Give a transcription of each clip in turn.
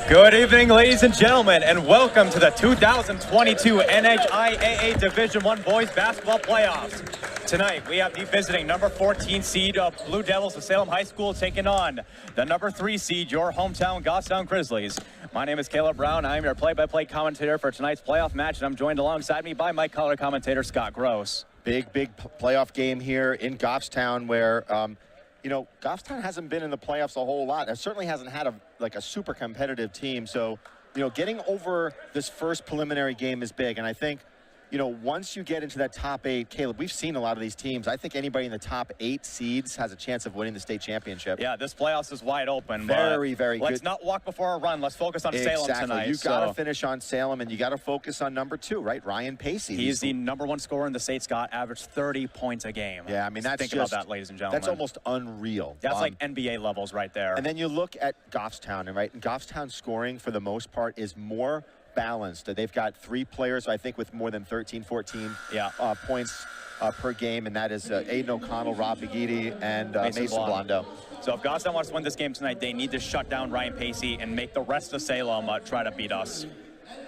Good evening, ladies and gentlemen, and welcome to the 2022 NHIAA Division I Boys Basketball Playoffs. Tonight, we have the visiting number 14 seed Blue Devils of Salem High School taking on the number 3 seed, your hometown Goffstown Grizzlies. My name is Caleb Brown. I am your play-by-play commentator for tonight's playoff match, and I'm joined alongside me by my color commentator, Scott Gross. Big playoff game here in Goffstown where, you know, Goffstown hasn't been in the playoffs a whole lot. It certainly hasn't had a super competitive team. So, you know, getting over this first preliminary game is big. And I think, you know, once you get into that top 8, Caleb, we've seen a lot of these teams. I think anybody in the top 8 seeds has a chance of winning the state championship. Yeah, this playoffs is wide open. Very good. Let's not walk before our run. Let's focus on Salem tonight. You've got to finish on Salem, and you got to focus on number 2, right? Ryan Pacey. He's the number 1 scorer in the state, Scott, averaged 30 points a game. Yeah, I mean, that's Think about that, ladies and gentlemen. That's almost unreal. That's like NBA levels right there. And then you look at Goffstown, and right, and Goffstown scoring for the most part is more balanced. They've got 3 players, I think, with more than 13, 14 points per game, and that is Aiden O'Connell, Rob Begidi, and Mason Blondo. So if Goffstown wants to win this game tonight, they need to shut down Ryan Pacey and make the rest of Salem try to beat us.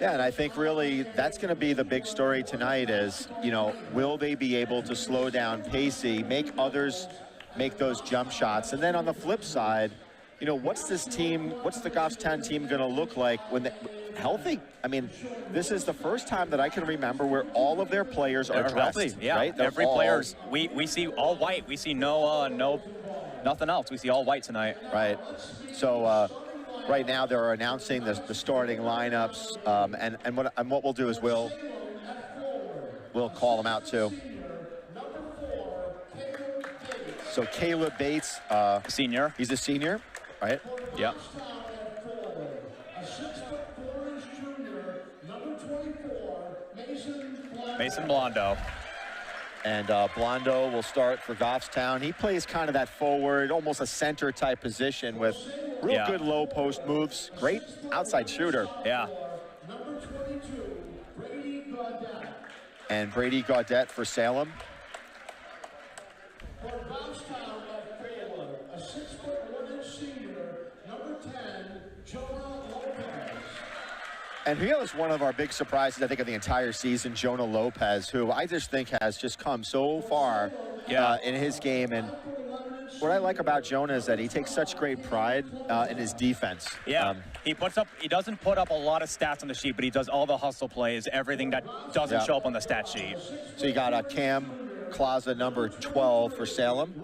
Yeah, and I think really that's going to be the big story tonight is, you know, will they be able to slow down Pacey, make others make those jump shots? And then on the flip side, you know, what's the Goffstown team going to look like when they're healthy? I mean, this is the first time that I can remember where all of their players are dressed. Healthy. Yeah, right? Every player's, we see all white. We see nothing else. We see all white tonight. Right. So right now they're announcing the starting lineups, and what we'll do is we'll call them out too. So Caleb Bates, senior. He's a senior, right? Yep. Mason Blondo. And Blondo will start for Goffstown. He plays kind of that forward, almost a center type position with real good low post moves. Great outside shooter. Yeah. And Brady Gaudette for Salem. For Goffstown at Baylor, a 6'1" senior, number 10, Jonah Lopez. And he was one of our big surprises, I think, of the entire season, Jonah Lopez, who I just think has just come so far in his game. And what I like about Jonah is that he takes such great pride in his defense. Yeah, he doesn't put up a lot of stats on the sheet, but he does all the hustle plays, everything that doesn't show up on the stat sheet. So you got Cam Claza, number 12 for Salem.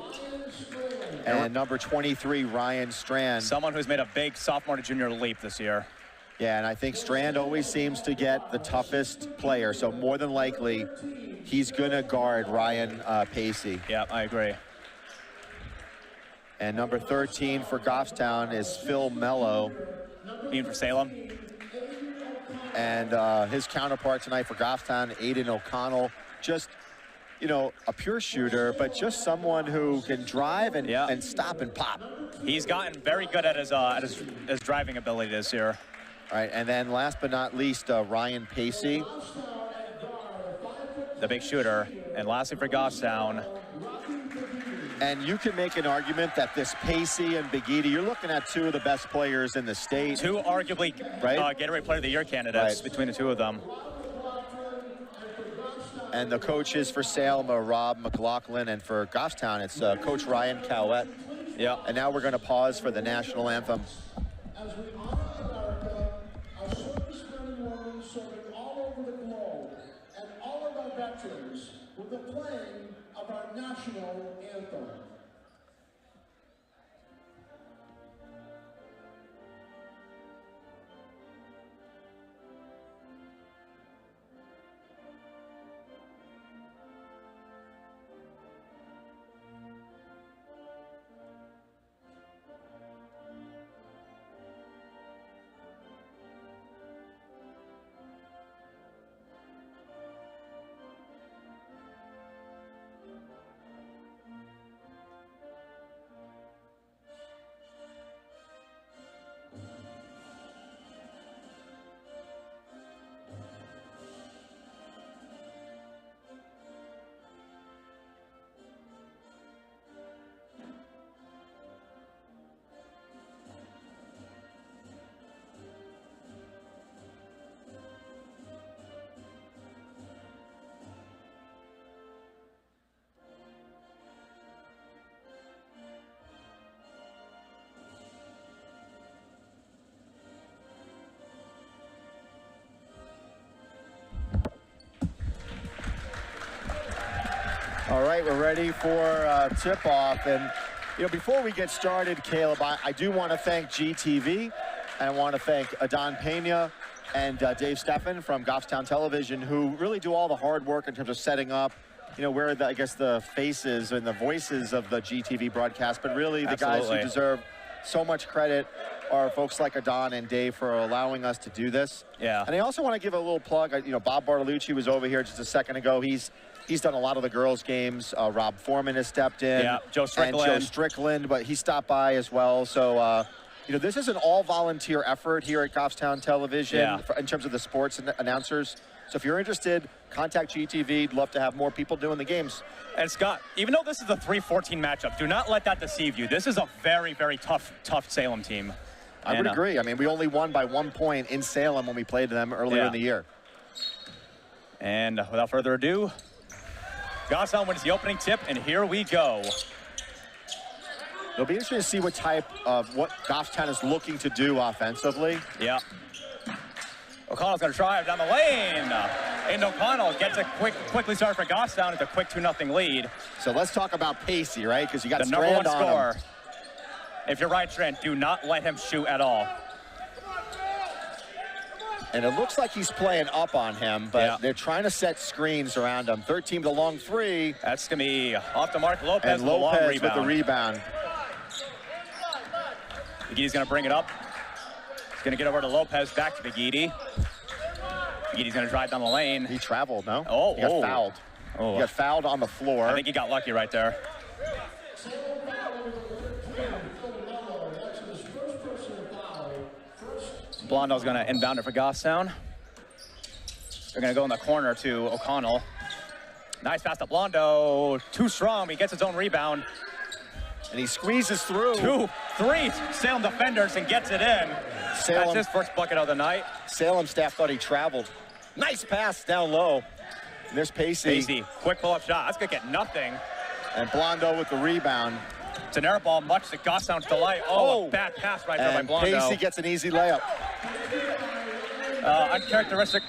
And number 23, Ryan Strand. Someone who's made a big sophomore to junior leap this year. Yeah, and I think Strand always seems to get the toughest player, so more than likely he's going to guard Ryan Pacey. Yeah, I agree. And number 13 for Goffstown is Phil Mello. Being for Salem. And his counterpart tonight for Goffstown, Aiden O'Connell. Just, you know, a pure shooter, but just someone who can drive and stop and pop. He's gotten very good at his driving ability this year. All right, and then last but not least, Ryan Pacey. The big shooter. And lastly for Goffstown. And you can make an argument that this Pacey and Begidi, you're looking at 2 of the best players in the state. 2 arguably Gatorade Player of the Year candidates between the 2 of them. And the coaches for Salem are Rob McLaughlin, and for Goffstown, it's Coach Ryan Cowett. Yeah. And now we're going to pause for the national anthem. As we honor America, our servicemen and women serving all over the globe, and all of our veterans with the playing All right, we're ready for tip-off. And, you know, before we get started, Caleb, I do want to thank GTV. And I want to thank Adon Pena and Dave Steffen from Goffstown Television, who really do all the hard work in terms of setting up. You know, we're, I guess, the faces and the voices of the GTV broadcast, but really the guys who deserve so much credit are folks like Adon and Dave for allowing us to do this. Yeah. And I also want to give a little plug. You know, Bob Bartolucci was over here just a second ago. He's done a lot of the girls' games. Rob Foreman has stepped in. Yeah, Joe Strickland. And Joe Strickland, but he stopped by as well. So, you know, this is an all-volunteer effort here at Goffstown Television in terms of the sports announcers. So if you're interested, contact GTV. Love to have more people doing the games. And Scott, even though this is a 3-14 matchup, do not let that deceive you. This is a very, very tough Salem team. I would agree. I mean, we only won by 1 point in Salem when we played them earlier in the year. And without further ado, Goffstown wins the opening tip, and here we go. It'll be interesting to see what type of what Goffstown is looking to do offensively. Yeah. O'Connell's going to drive down the lane. And O'Connell gets a quickly started for Goffstown. It's a quick 2-0 lead. So let's talk about Pacey, right? Because you got the Strand #1 on scorer. him. If you're Ryan Strand, do not let him shoot at all. And it looks like he's playing up on him, but they're trying to set screens around him. 13 with a long three. That's going to be off the mark. Lopez, and Lopez with the rebound. Begitti's going to bring it up. He's going to get over to Lopez, back to Begitti. Begitti's going to drive down the lane. He traveled, no? Oh, he got fouled. Oh. He got fouled on the floor. I think he got lucky right there. Blondo's going to inbound it for Goffstown. They're going to go in the corner to O'Connell. Nice pass to Blondo. Too strong. He gets his own rebound. And he squeezes through. 2-3 Salem defenders and gets it in. That's his first bucket of the night. Salem staff thought he traveled. Nice pass down low. And there's Pacey. Pacey, quick pull-up shot. That's going to get nothing. And Blondo with the rebound. It's an air ball, much to Goffstown's delight. Oh, bad pass right there by Blondo. Pacey gets an easy layup. Uncharacteristic.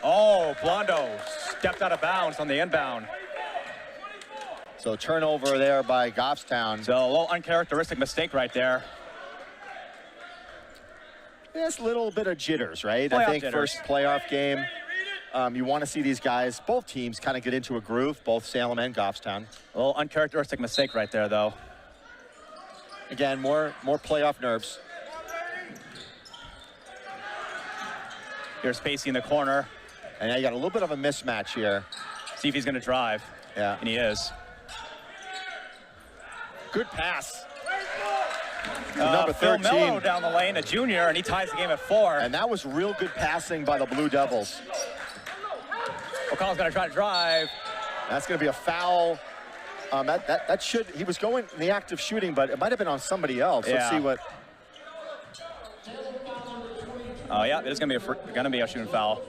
Oh, Blondo stepped out of bounds on the inbound. So turnover there by Goffstown. So a little uncharacteristic mistake right there. It's a little bit of jitters, right? Playoff I think jitters. First playoff game. You want to see these guys, both teams, kind of get into a groove, both Salem and Goffstown. A little uncharacteristic mistake right there, though. Again, more playoff nerves. Here's Pacey in the corner. And now you got a little bit of a mismatch here. See if he's going to drive. Yeah. And he is. Good pass. Number 13. Phil 13. Mello down the lane, a junior, and he ties the game at 4. And that was real good passing by the Blue Devils. O'Connell's going to try to drive. That's going to be a foul. That should, he was going in the act of shooting, but it might have been on somebody else. Yeah. Let's see what. Oh yeah, it is going to be a shooting foul.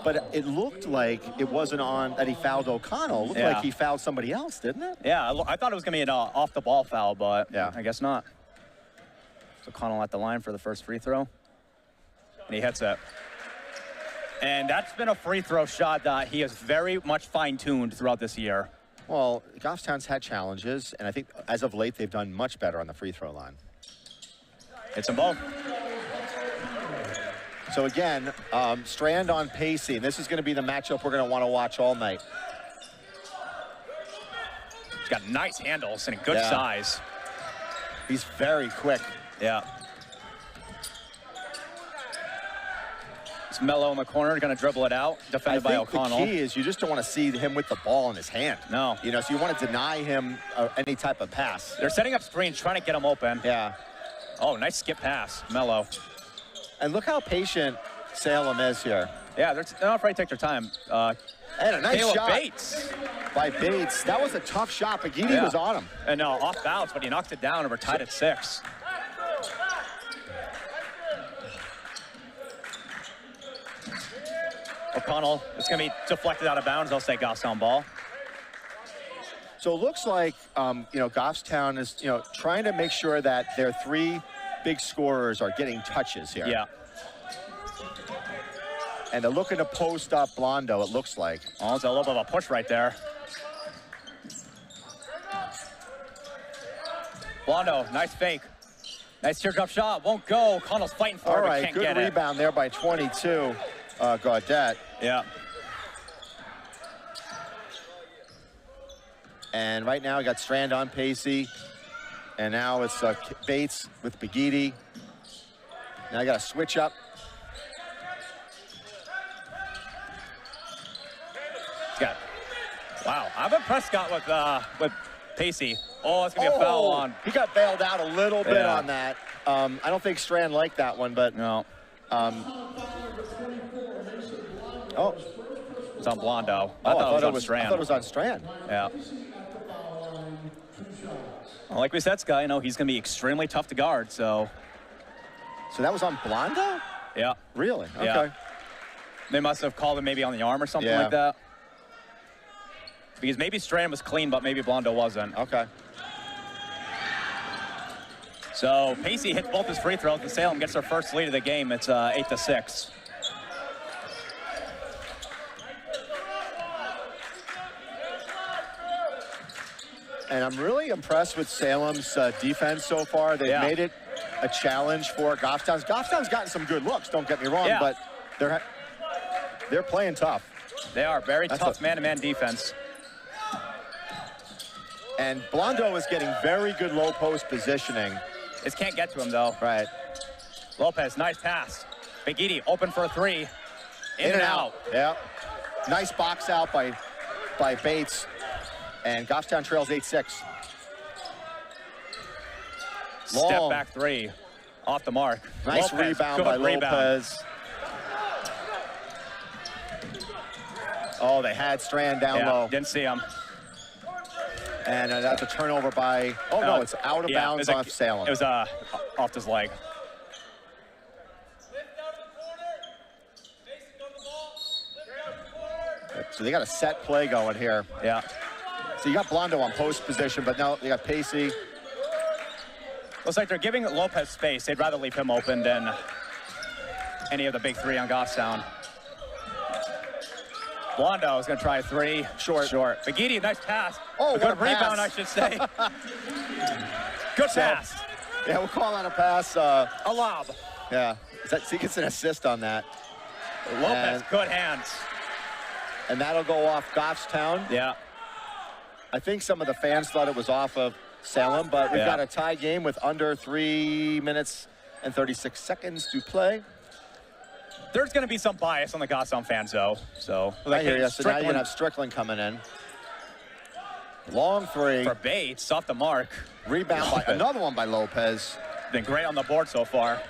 But it looked like it wasn't on that he fouled O'Connell. It looked like he fouled somebody else, didn't it? Yeah, I thought it was going to be an off-the-ball foul, but I guess not. So O'Connell at the line for the first free throw. And he hits it. And that's been a free throw shot that he has very much fine-tuned throughout this year. Well, Goffstown's had challenges, and I think as of late they've done much better on the free throw line. Hits them both. So again, Strand on Pacey, and this is going to be the matchup we're going to want to watch all night. He's got nice handles and a good size. He's very quick. Yeah. It's Mello in the corner, going to dribble it out, defended by O'Connell. The key is you just don't want to see him with the ball in his hand. No. You know, so you want to deny him any type of pass. They're setting up screens, trying to get him open. Yeah. Oh, nice skip pass, Mello. And look how patient Salem is here. Yeah, they're not afraid to take their time. And a nice shot Bates. by Bates. That was a tough shot, but Begitti was on him. And off bounce, but he knocked it down and we're tied at 6. O'Connell, it's going to be deflected out of bounds. They'll say Goffstown ball. So it looks like, you know, Goffstown is, you know, trying to make sure that their 3 big scorers are getting touches here. Yeah. And they're looking to post up Blondo, it looks like. Oh, it's a little bit of a push right there. Blondo, nice fake. Nice teardrop shot, won't go. Connell's fighting for All it, right, but can't good get it. rebound there by 22, Gaudette. Yeah. And right now, we got Strand on Pacey. And now it's Bates with Begidi. Now I got to switch up. Scott. Wow, I'm impressed, Scott, with Pacey. Oh, it's gonna be a foul on. He got bailed out a little bit Yeah. on that. I don't think Strand liked that one, but No, oh, it's on Blondo. I thought it was on I Strand. thought it was on Strand. Yeah. Well, like we said, Scott, you know, he's gonna be extremely tough to guard, so. So that was on Blondo? Yeah. Really? Okay. Yeah. They must have called him maybe on the arm or something Yeah. like that. Because maybe Strand was clean, but maybe Blondo wasn't. Okay. So Pacey hits both his free throws, and Salem gets their first lead of the game. It's 8-6. And I'm really impressed with Salem's defense so far. They've made it a challenge for Goffstown. Goffstown's gotten some good looks, don't get me wrong, but they're playing tough. They are very tough man-to-man defense. And Blondo is getting very good low post positioning. Just can't get to him, though. Right. Lopez, nice pass. Begidi open for a three. In and out. Yeah. Nice box out by Bates. And Goffstown trails 8-6. Step back three. Off the mark. Nice Lopez, rebound by Lopez. Oh, they had Strand down low. Didn't see him. And that's a turnover by, oh no, it's out of bounds off Salem. It was off his leg. So they got a set play going here. Yeah. So you got Blondo on post position, but now they got Pacey. Looks like they're giving Lopez space. They'd rather leave him open than any of the big three on Goffstown. Blondo is going to try a three. Short. Begidi, nice pass. Oh, a good rebound, I should say. Good pass. Yeah, we'll call that a pass. A lob. Yeah, he gets an assist on that. Lopez, good hands. And that'll go off Goffstown. Yeah. I think some of the fans thought it was off of Salem, but we've got a tie game with under 3 minutes and 36 seconds to play. There's going to be some bias on the Goffstown fans, though. So I hear you. So now you're going to have Strickland coming in. Long three. For Bates, off the mark. Rebound by another one by Lopez. Been great on the board so far.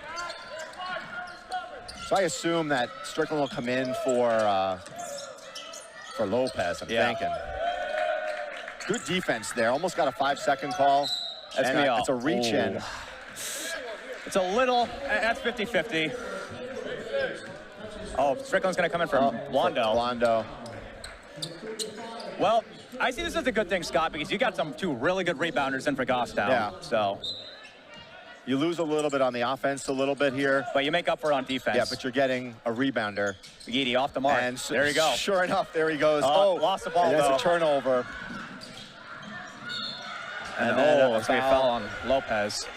So I assume that Strickland will come in for Lopez, I'm thinking. Good defense there. Almost got a 5-second call. It's a reach in. It's a little, that's 50-50. Oh, Strickland's going to come in from Blondo. Well, I see this as a good thing, Scott, because you got two really good rebounders in for Goffstown. Yeah. So you lose a little bit on the offense, a little bit here. But you make up for it on defense. Yeah, but you're getting a rebounder. Begidi off the mark. And there you go. Sure enough, there he goes. Lost the ball, and that's though. a turnover. And then it's going to be a foul on Lopez.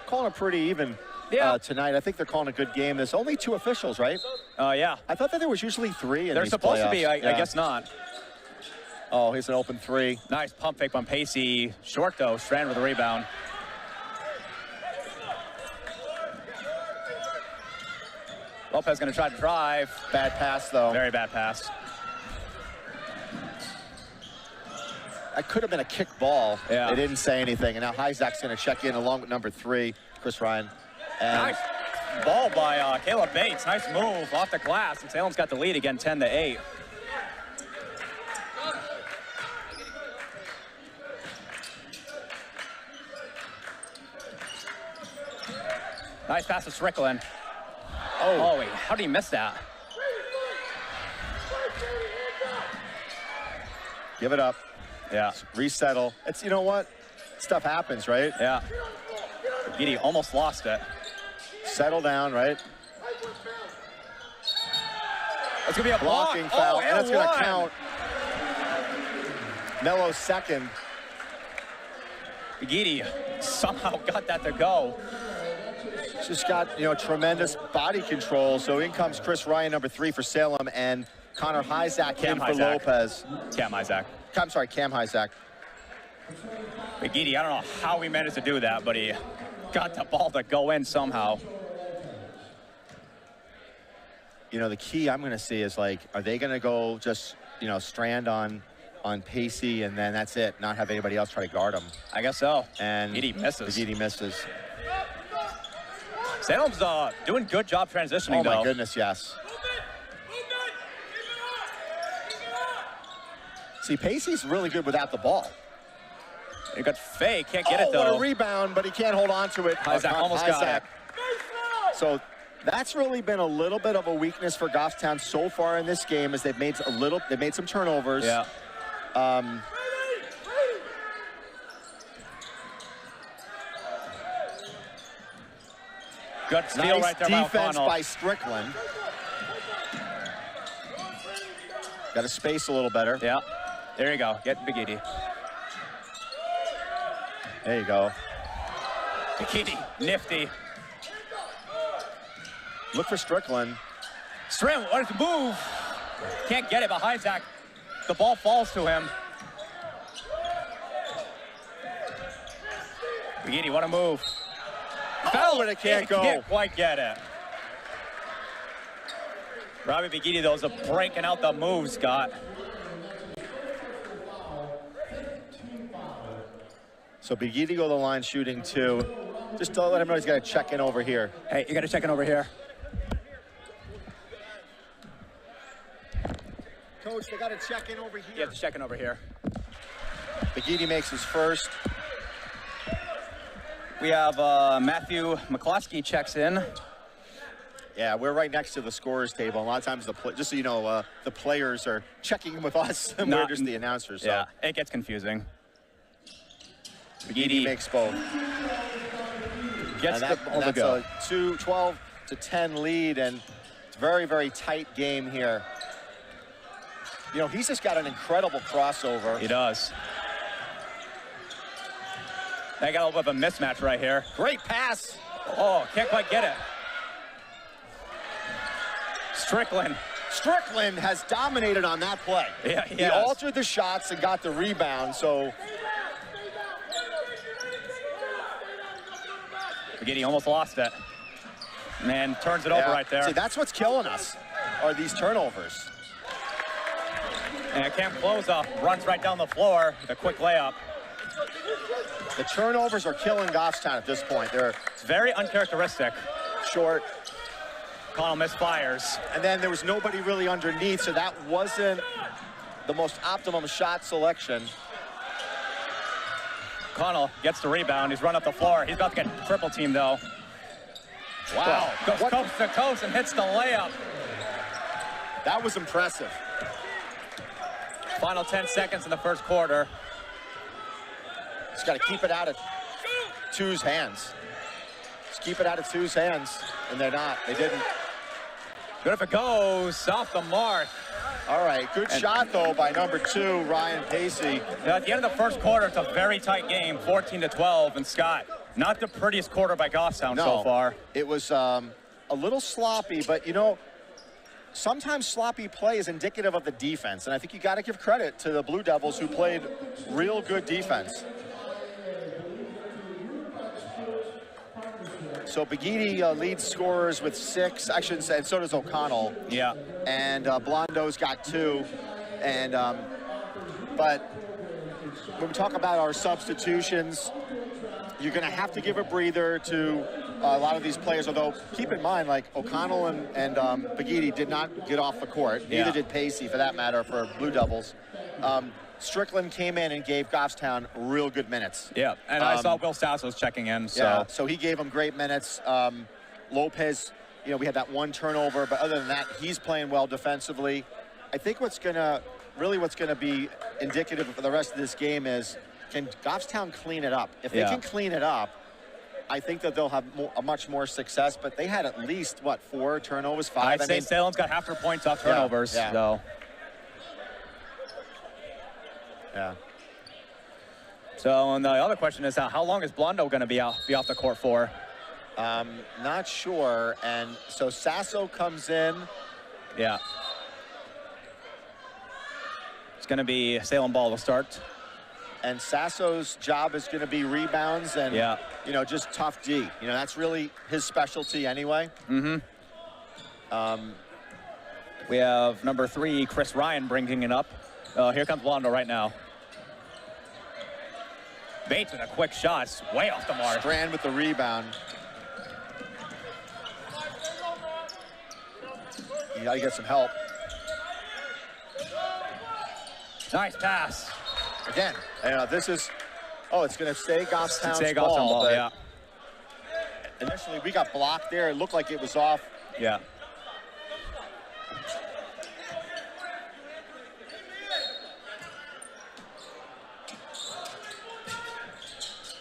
Calling it pretty even tonight. I think they're calling a good game. There's only 2 officials, right? Yeah. I thought that there was usually 3 in They're these supposed to be. playoffs. I guess not. Oh, here's an open 3. Nice pump fake on Pacey. Short, though. Strand with a rebound. Lopez going to try to drive. Bad pass, though. Very bad pass. That could have been a kick ball. Yeah. They didn't say anything. And now Hyzak's going to check in along with number 3, Chris Ryan. And Nice ball by Caleb Bates. Nice move off the glass. And Salem's got the lead again, 10-8. Nice pass to Strickland. Oh, wait, how did he miss that? Give it up. Yeah. Resettle. It's, you know what? Stuff happens, right? Yeah. Giddy almost lost it. Settle down, right? It's going to be a Blocking foul, and it's going to count. Melo's second. Giddy somehow got that to go. Just got, you know, tremendous body control. So in comes Chris Ryan, number 3 for Salem, and Connor Hyzak in for Lopez. Cam Hyzak. I'm sorry, Cam Hyzak. Giddy, I don't know how he managed to do that, but he got the ball to go in somehow. You know, the key I'm going to see is, like, are they going to go just, you know, strand on Pacey, and then that's it, not have anybody else try to guard him? I guess so. And Giddy misses. Giddy misses. Salem's doing a good job transitioning, Oh, my though. goodness, yes. See, Pacey's really good without the ball. He got fake, can't get it, though. What a rebound, but he can't hold on to it. Hyzak almost got it. So that's really been a little bit of a weakness for Goffstown so far in this game, as they've made some turnovers. Yeah. Good steal Nice right there by defense O'Connell. by Strickland. Got to space a little better. Yeah. There you go. Get Bigidi. There you go. Bigidi, nifty. Look for Strickland. Stram wanted to move. Can't get it behind Zach. The ball falls to him. Bigidi, want to move. Oh, but it can't go. Can't quite get it. Robbie Bigidi, those are breaking out the moves, Scott. So Bigidi go to the line shooting 2. Just to let him know he's got to check in over here. Hey, you got to check in over here. Coach, they got to check in over here. You have to check in over here. Bigidi makes his first. We have Matthew McCloskey checks in. Yeah, we're right next to the scorers table. A lot of times, just so you know, the players are checking in with us, and we're just the announcers. So. Yeah, it gets confusing. Bigidi makes both. Gets the ball to that's go. a 12 to 10 lead, and it's a very, very tight game here. You know, he's just got an incredible crossover. He does. They got a little bit of a mismatch right here. Great pass. Oh, can't quite get it. Strickland. Strickland has dominated on that play. Yeah, he altered the shots and got the rebound, so. Bigidi almost lost it. Man, turns it over right there. See, that's what's killing us, are these turnovers. And Cam Closa runs right down the floor with a quick layup. The turnovers are killing Goffstown at this point. They're very uncharacteristic. Short. Connell misfires. And then there was nobody really underneath, so that wasn't the most optimum shot selection. Connell gets the rebound. He's run up the floor. He's about to get triple team though. Wow. Goes coast to coast and hits the layup. That was impressive. Final 10 seconds in the first quarter. Just got to keep it out of Two's hands. Just keep it out of Two's hands, and they're not. They didn't. Good if it goes off the mark. All right, good shot though by number 2, Ryan Pacey. At the end of the first quarter, it's a very tight game, 14-12. And Scott, not the prettiest quarter by Goffstown so far. It was a little sloppy, but you know, sometimes sloppy play is indicative of the defense, and I think you got to give credit to the Blue Devils, who played real good defense. So Bigidi leads scorers with 6, I shouldn't say, and so does O'Connell. Yeah. And Blondo's got 2. And but when we talk about our substitutions, you're going to have to give a breather to a lot of these players. Although keep in mind, like O'Connell and Bigidi did not get off the court. Neither did Pacey, for that matter, for Blue Devils. Strickland came in and gave Goffstown real good minutes. Yeah, and I saw Will Sasso's checking in. So. Yeah, so he gave him great minutes. Lopez, you know, we had that one turnover, but other than that, he's playing well defensively. I think what's going to really what's going to be indicative for the rest of this game is, can Goffstown clean it up? If they can clean it up, I think that they'll have a much more success, but they had at least, what, 4 turnovers, 5? I'd say Salem's got half their points off turnovers. Yeah. So. Yeah. So, and the other question is, how long is Blondo going to be off the court for? Not sure. And so Sasso comes in. Yeah. It's going to be Salem ball to start. And Sasso's job is going to be rebounds and, you know, just tough D. You know, that's really his specialty anyway. Mm-hmm. We have number 3, Chris Ryan, bringing it up. Here comes Blondo right now. Bates with a quick shot. It's way off the mark. Strand with the rebound. You got to get some help. Nice pass. Again, this is, it's going to stay Goffstown's Stay ball. Goffstown ball, yeah. Initially, we got blocked there. It looked like it was off. Yeah.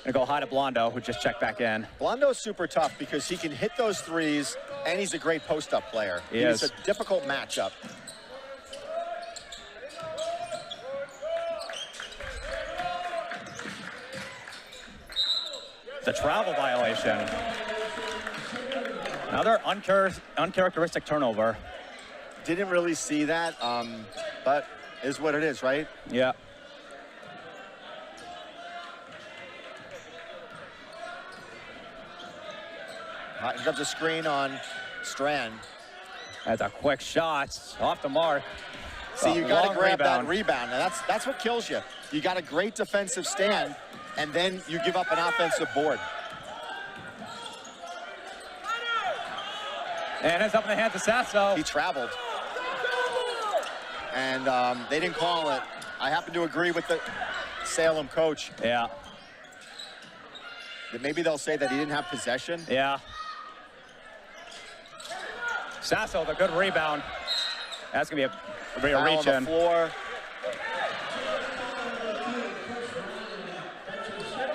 Gonna go high to Blondo, who just checked back in. Blondo's super tough because he can hit those threes, and he's a great post-up player. It's a difficult matchup. The travel violation. Another uncharacteristic turnover. Didn't really see that, but is what it is, right? Yeah. Here comes a screen on Strand. That's a quick shot off the mark. See, you got to grab that rebound. Now that's what kills you. You got a great defensive stand, and then you give up an offensive board. And it's up in the hands of Sasso. He traveled. And they didn't call it. I happen to agree with the Salem coach. Yeah. That maybe they'll say that he didn't have possession. Yeah. Sasso with a good rebound. That's going to be a reach on in. the floor.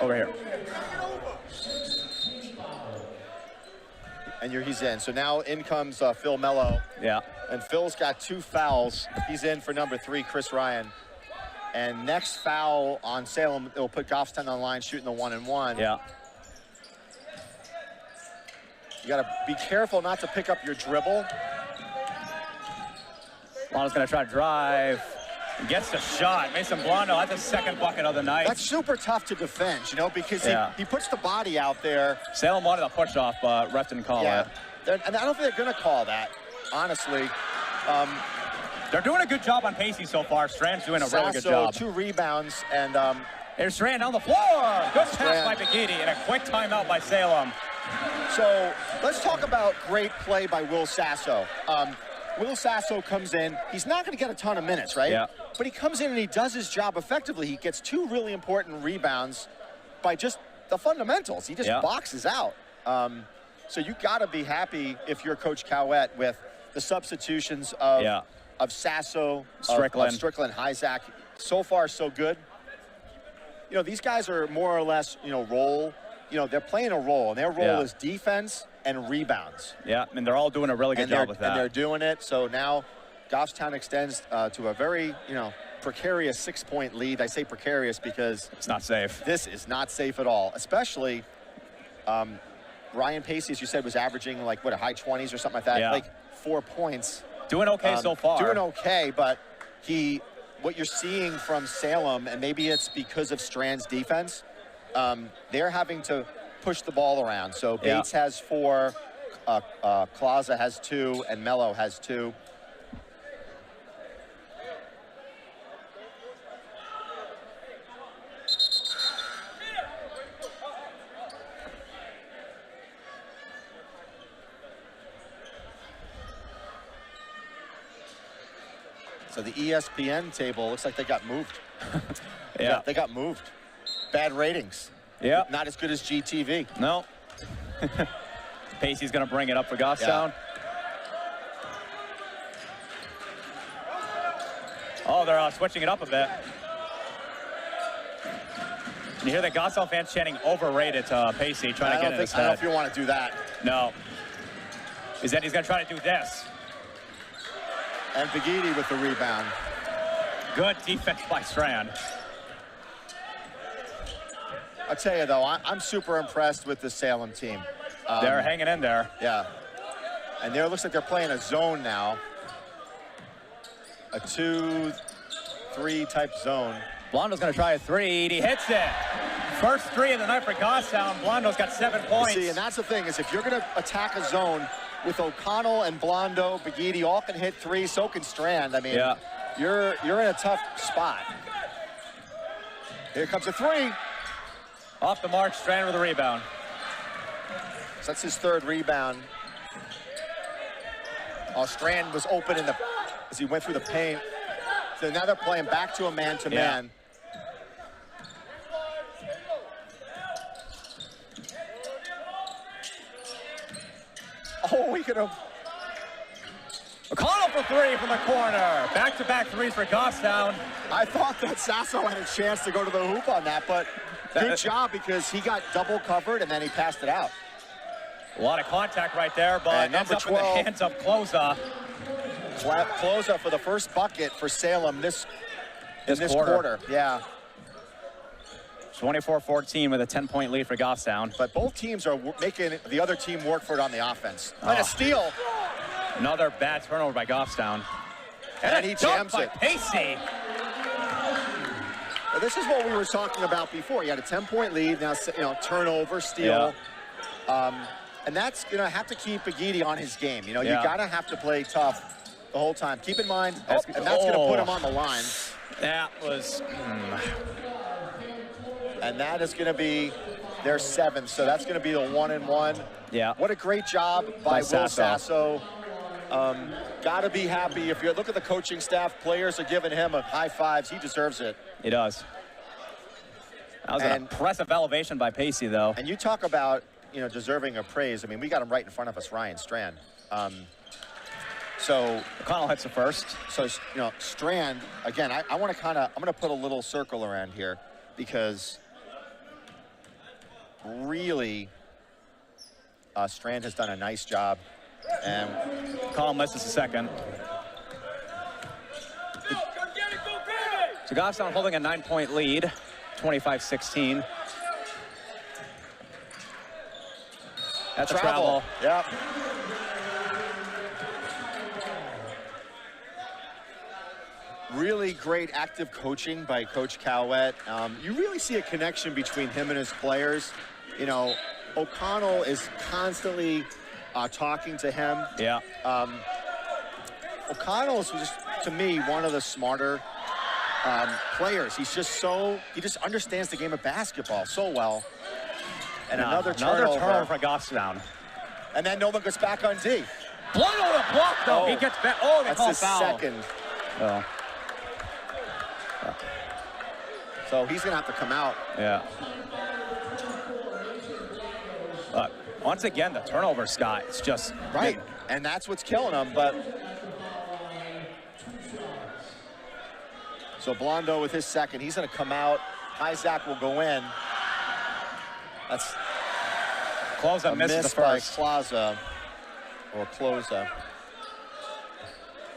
Over here. And he's in. So now in comes Phil Mello. Yeah. And Phil's got 2 fouls. He's in for number 3, Chris Ryan. And next foul on Salem, it'll put Goffstown on the line shooting the 1-and-1. Yeah. You got to be careful not to pick up your dribble. Londo's going to try to drive. Gets the shot. Mason Blondo, that's his second bucket of the night. That's super tough to defend, you know, because he puts the body out there. Salem wanted a push-off, but ref didn't call it. And I don't think they're going to call that, honestly. They're doing a good job on Pacey so far. Strand's doing a really good job. 2 rebounds, and here's Strand on the floor. Good pass by Begidi, and a quick timeout by Salem. So let's talk about great play by Will Sasso. Will Sasso comes in. He's not going to get a ton of minutes, right? Yeah. But he comes in and he does his job effectively. He gets 2 really important rebounds by just the fundamentals. He just boxes out. So you got to be happy if you're Coach Cowett with the substitutions of Sasso, Strickland, Hyzak. So far, so good. You know, these guys are more or less, role. They're playing a role, and their role is defense and rebounds. Yeah, and they're all doing a really good job with that. And they're doing it. So now Goffstown extends to a very, precarious 6-point lead. I say precarious because it's not safe. This is not safe at all, especially Ryan Pacey, as you said, was averaging like, a high 20s or something like that, like 4 points. Doing okay so far. Doing okay, but what you're seeing from Salem, and maybe it's because of Strand's defense, they're having to push the ball around. So Bates has 4, Claza has 2, and Mello has 2. So the ESPN table looks like they got moved. They got moved. Bad ratings. Yeah. Not as good as GTV. No. Pacey's going to bring it up for Goffstown. Oh, Oh, they're switching it up a bit. And you hear the Gothstown fans chanting overrated to Pacey, trying to get in his head. I don't know if you want to do that. No. He's going to try to do this. And Begidi with the rebound. Good defense by Strand. I'll tell you, though, I'm super impressed with the Salem team. They're hanging in there. Yeah. And there looks like they're playing a zone now. A 2-3 type zone. Blondo's going to try a three, and he hits it. First three of the night for Gothstown. Blondo's got 7 points. See, and that's the thing, is if you're going to attack a zone with O'Connell and Blondo, Begidi, all can hit three, so can Strand. I mean, yeah. You're in a tough spot. Here comes a three. Off the mark, Strand with a rebound. So that's his 3rd rebound. Oh, Strand was open as he went through the paint. So now they're playing back to a man-to-man. Oh, we could have. O'Connell for 3 from the corner. Back-to-back threes for Gothstown. I thought that Sasso had a chance to go to the hoop on that, but good job because he got double covered and then he passed it out. A lot of contact right there, but ends up in the hands of Closa. Closa for the first bucket for Salem this quarter. Yeah. 24-14 with a 10-point lead for Gothstown. But both teams are making the other team work for it on the offense. And a steal. Another bad turnover by Gothstown. And he jams it. Pacey. Well, this is what we were talking about before. You had a 10-point lead, now turnover, steal. Yeah. And that's going to have to keep Begidi on his game. You got to have to play tough the whole time. Keep in mind, and that's going to put him on the line. That was... And that is going to be their 7th, so that's going to be the 1-and-1. Yeah. What a great job by Will Sasso. Got to be happy. If you look at the coaching staff, players are giving him a high fives. He deserves it. He does. That was an impressive elevation by Pacey, though. And you talk about, deserving of praise. I mean, we got him right in front of us, Ryan Strand. So O'Connell hits the first. So, Strand, again, I want to I'm going to put a little circle around here because really Strand has done a nice job. And O'Connell misses the second. So Gothstown holding a 9-point lead, 25-16. That's a travel. Yep. Really great active coaching by Coach Cowett. You really see a connection between him and his players. O'Connell is constantly talking to him. Yeah. O'Connell is just, to me, one of the smarter players. He just understands the game of basketball so well. And another turnover for Gothstown. And then no one gets back on D. Blood on the block, though. He gets back. Oh, they call foul. That's his second. Oh. So he's going to have to come out. Yeah. Once again, the turnover, Scott, it's just... Right, and that's what's killing him, but... So Blondo with his second, he's going to come out. Isaac will go in. That's... Closa misses the first. Closa, or Closa.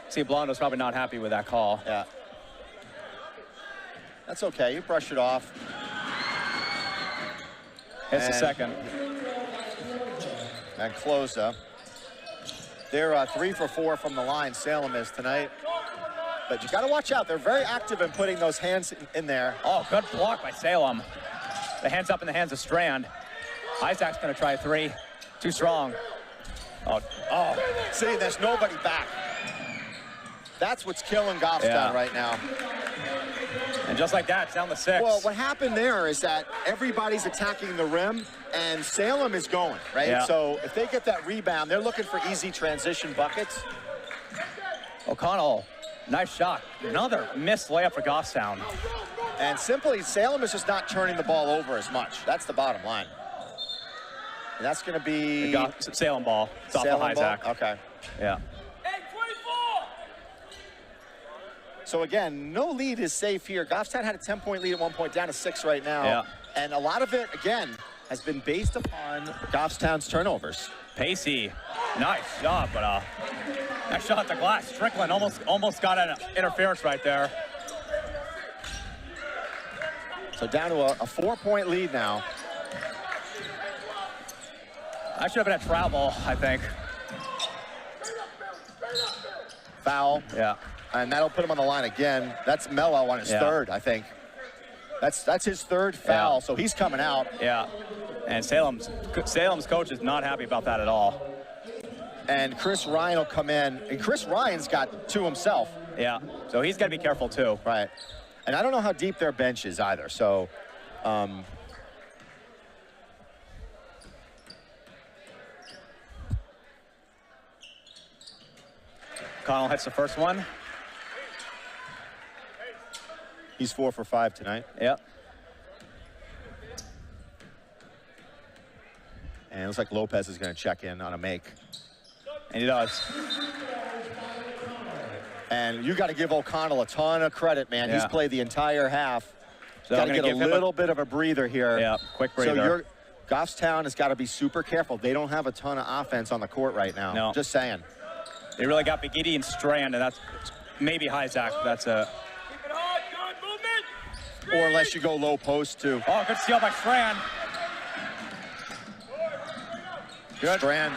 See, Blondo's probably not happy with that call. Yeah. That's okay, you brush it off. Hits the second. And Closa. They're 3 for 4 from the line, Salem is tonight. But you got to watch out. They're very active in putting those hands in there. Oh, good block by Salem. The hands up in the hands of Strand. Isaac's going to try a three. Too strong. Oh, see, there's nobody back. That's what's killing Gothstown right now. And just like that, it's down to 6. Well, what happened there is that everybody's attacking the rim, and Salem is going, right? Yeah. So if they get that rebound, they're looking for easy transition buckets. O'Connell, nice shot. Another missed layup for Gothstown. And simply, Salem is just not turning the ball over as much. That's the bottom line. And that's going to be... Salem ball. It's off of Isaac. Okay. Yeah. So again, no lead is safe here. Goffstown had a 10-point lead at one point, down to 6 right now. Yeah. And a lot of it, again, has been based upon Goffstown's turnovers. Pacey, nice job, but that shot at the glass. Strickland almost got an interference right there. So down to a 4-point lead now. That should have been a travel, I think. Foul. Yeah. And that'll put him on the line again. That's Mello on his third, I think. That's his third foul, so he's coming out. Yeah. And Salem's coach is not happy about that at all. And Chris Ryan will come in. And Chris Ryan's got 2 himself. Yeah. So he's got to be careful too. Right. And I don't know how deep their bench is either. So, Connell hits the first one. he's 4 for 5 tonight. Yep. And it looks like Lopez is going to check in on a make. And he does. And you got to give O'Connell a ton of credit, man. Yeah. He's played the entire half. So Got to get a little bit of a breather here. Yeah, quick breather. So Goffstown has got to be super careful. They don't have a ton of offense on the court right now. No. Just saying. They really got Begidi and Strand, and that's maybe Hyzak. That's a. Or unless you go low post, too. Oh, good steal by Strand. Good. Strand.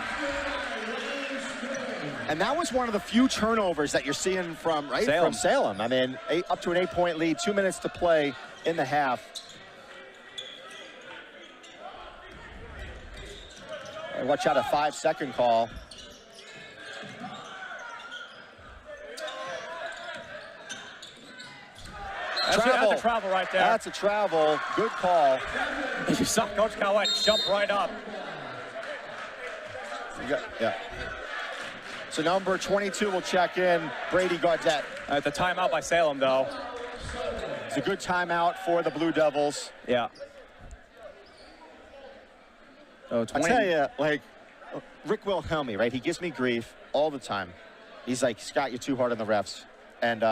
And that was one of the few turnovers that you're seeing from Salem. I mean, up to an 8-point lead, 2 minutes to play in the half. And watch out, a 5-second call. That's a travel right there. That's a travel. Good call. You saw Coach Cowett jump right up. Yeah. So number 22 will check in, Brady Gaudette. At the timeout by Salem, though. It's a good timeout for the Blue Devils. Yeah. So 20. I tell you, like, Rick Wilhelmi, right? He gives me grief all the time. He's like, Scott, you're too hard on the refs. And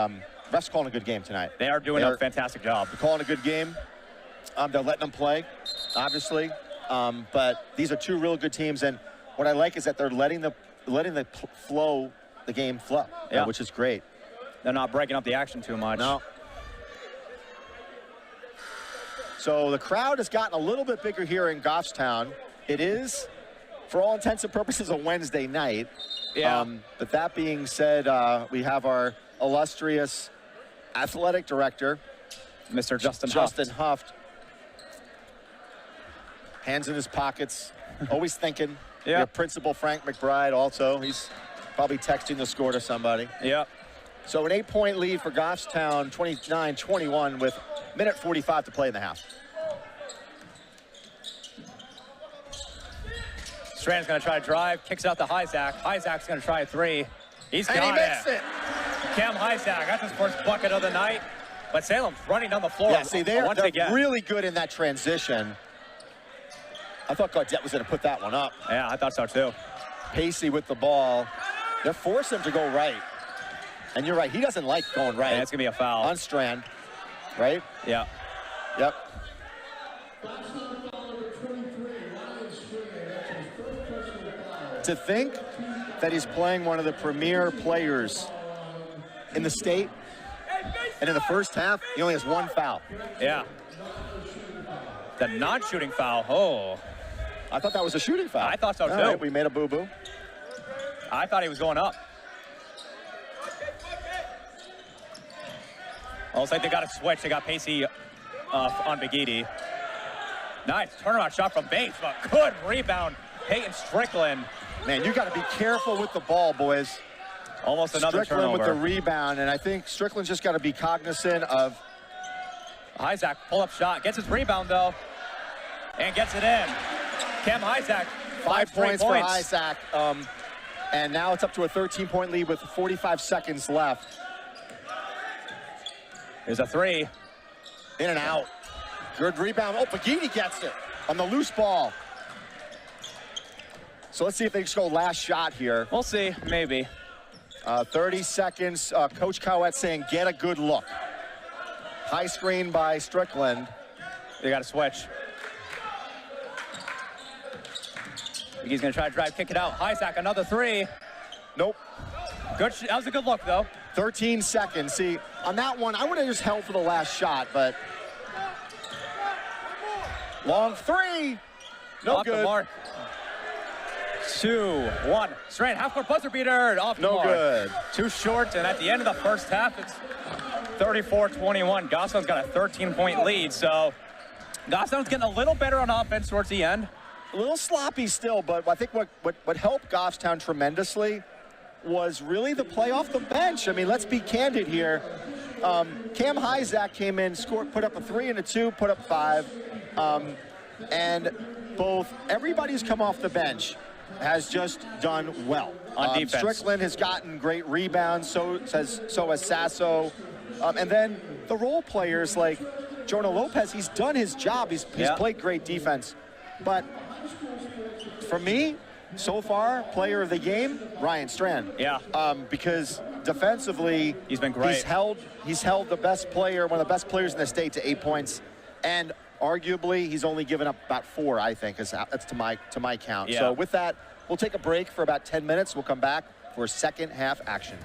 refs calling a good game tonight. They are doing a fantastic job. They're calling a good game. They're letting them play, obviously. But these are 2 real good teams. And what I like is that they're letting the game flow, yeah. Which is great. They're not breaking up the action too much. No. So the crowd has gotten a little bit bigger here in Goffstown. It is, for all intents and purposes, a Wednesday night. Yeah. But that being said, we have our illustrious athletic director, Mr. Justin Huft. Hands in his pockets, always thinking. Yeah. Your principal, Frank McBride, also. He's probably texting the score to somebody. Yep. So an 8-point lead for Goffstown, 29-21 with minute 45 to play in the half. Strand's going to try to drive, kicks out to Hyzak. Hyzak's going to try a 3. He's got And he makes it. Cam Hyzak got his first bucket of the night. But Salem's running down the floor. Yeah, see, they're again. really good in that transition. I thought Gaudette was going to put that one up. Yeah, I thought so too. Pacey with the ball. They're forcing him to go right. And you're right, he doesn't like going right. Yeah, it's going to be a foul. On Strand, right? Yeah. Yep. To think that he's playing one of the premier players in the state, and in the first half, he only has 1 foul. Yeah. The non-shooting foul. Oh. I thought that was a shooting foul. I thought so, too. All right, we made a boo-boo. I thought he was going up. Looks like they got a switch. They got Pacey on Begidi. Nice turnaround shot from Bates, but good rebound. Peyton Strickland. Man, you got to be careful with the ball, boys. Almost another Strickland turnover. with the rebound, and I think Strickland's just got to be cognizant of... Hyzak, pull-up shot. Gets his rebound, though, and gets it in. Cam Hyzak, 5 points for Hyzak. And now it's up to a 13-point lead with 45 seconds left. There's a 3. In and out. Good rebound. Oh, Begidi gets it on the loose ball. So let's see if they just go last shot here. We'll see, maybe. 30 seconds. Coach Cowett saying, get a good look. High screen by Strickland. They got to switch. He's going to try to drive, kick it out. Isaac, another three. Nope. Good. That was a good look, though. 13 seconds. See, on that one, I would have just held for the last shot, but long three. No Off good. the mark. 2-1. Strand, half-court buzzer beater. Off the No mark. good. Too short, and at the end of the first half, it's 34-21. Goffstown's got a 13-point lead, so Goffstown's getting a little better on offense towards the end. A little sloppy still, but I think what helped Goffstown tremendously was really the play off the bench. I mean, let's be candid here. Cam Hyzak came in, scored, put up a 3 and a 2, put up 5. And everybody's come off the bench has just done well. On defense. Strickland has gotten great rebounds, so has Sasso. And then the role players like Jonah Lopez, he's done his job. He's played great defense. But for me, so far, player of the game, Ryan Strand. Yeah. Because defensively, he's been great. He's held the best player, one of the best players in the state, to 8 points, and arguably he's only given up about 4. I think that's to my count. Yeah. So with that, we'll take a break for about 10 minutes. We'll come back for second half action.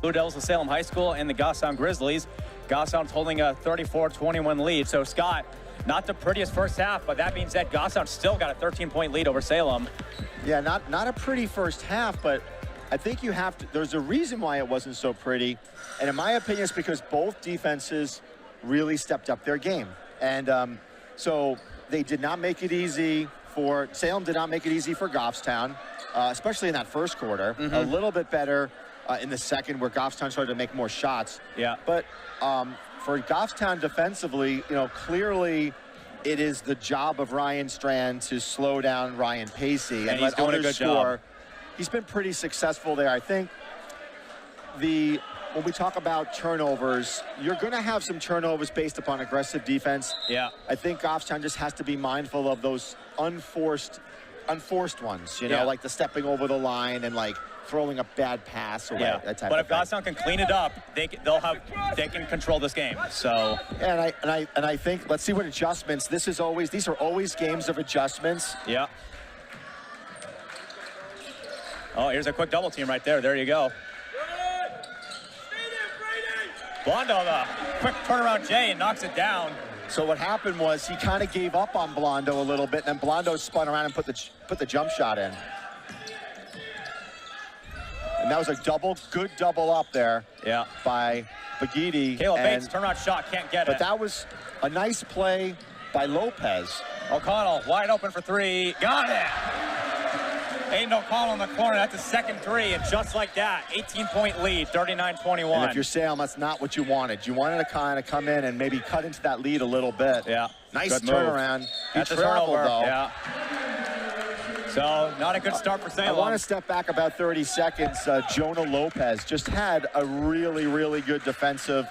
Blue Devils of Salem High School and the Goffstown Grizzlies. Goffstown's holding a 34-21 lead. So, Scott, not the prettiest first half, but that being said, Goffstown still got a 13-point lead over Salem. Yeah, not a pretty first half, but I think you have to, there's a reason why it wasn't so pretty. And in my opinion, it's because both defenses really stepped up their game. And so they did not make it easy for, Salem did not make it easy for Goffstown, especially in that first quarter. A little bit better in the second where Goffstown started to make more shots. Yeah. But for Goffstown defensively, clearly it is the job of Ryan Strand to slow down Ryan Pacey and let others score. He's been pretty successful there. I think when we talk about turnovers, you're going to have some turnovers based upon aggressive defense. Yeah. I think Goffstown just has to be mindful of those unforced ones, like the stepping over the line and like throwing a bad pass or that type of thing. But if Goffstown can clean it up, they can control this game. So and I think let's see what adjustments. These are always games of adjustments. Yeah. Oh, here's a quick double team right there. There you go. Blondo, the quick turnaround Jay, and knocks it down. So what happened was he kind of gave up on Blondo a little bit, and then Blondo spun around and put the jump shot in. And that was a good double up there. Yeah. By Bagidi. Caleb Bates, turnaround shot, can't get it. But that was a nice play by Lopez. O'Connell wide open for three. Got it. Aiden O'Connell in the corner. That's a second three. And just like that, 18-point lead, 39-21. And if you're Salem, that's not what you wanted. You wanted to kind of come in and maybe cut into that lead a little bit. Yeah. Nice turnaround. That's a turnover, though. Yeah. So, not a good start for Salem. I want to step back about 30 seconds. Jonah Lopez just had a really, really good defensive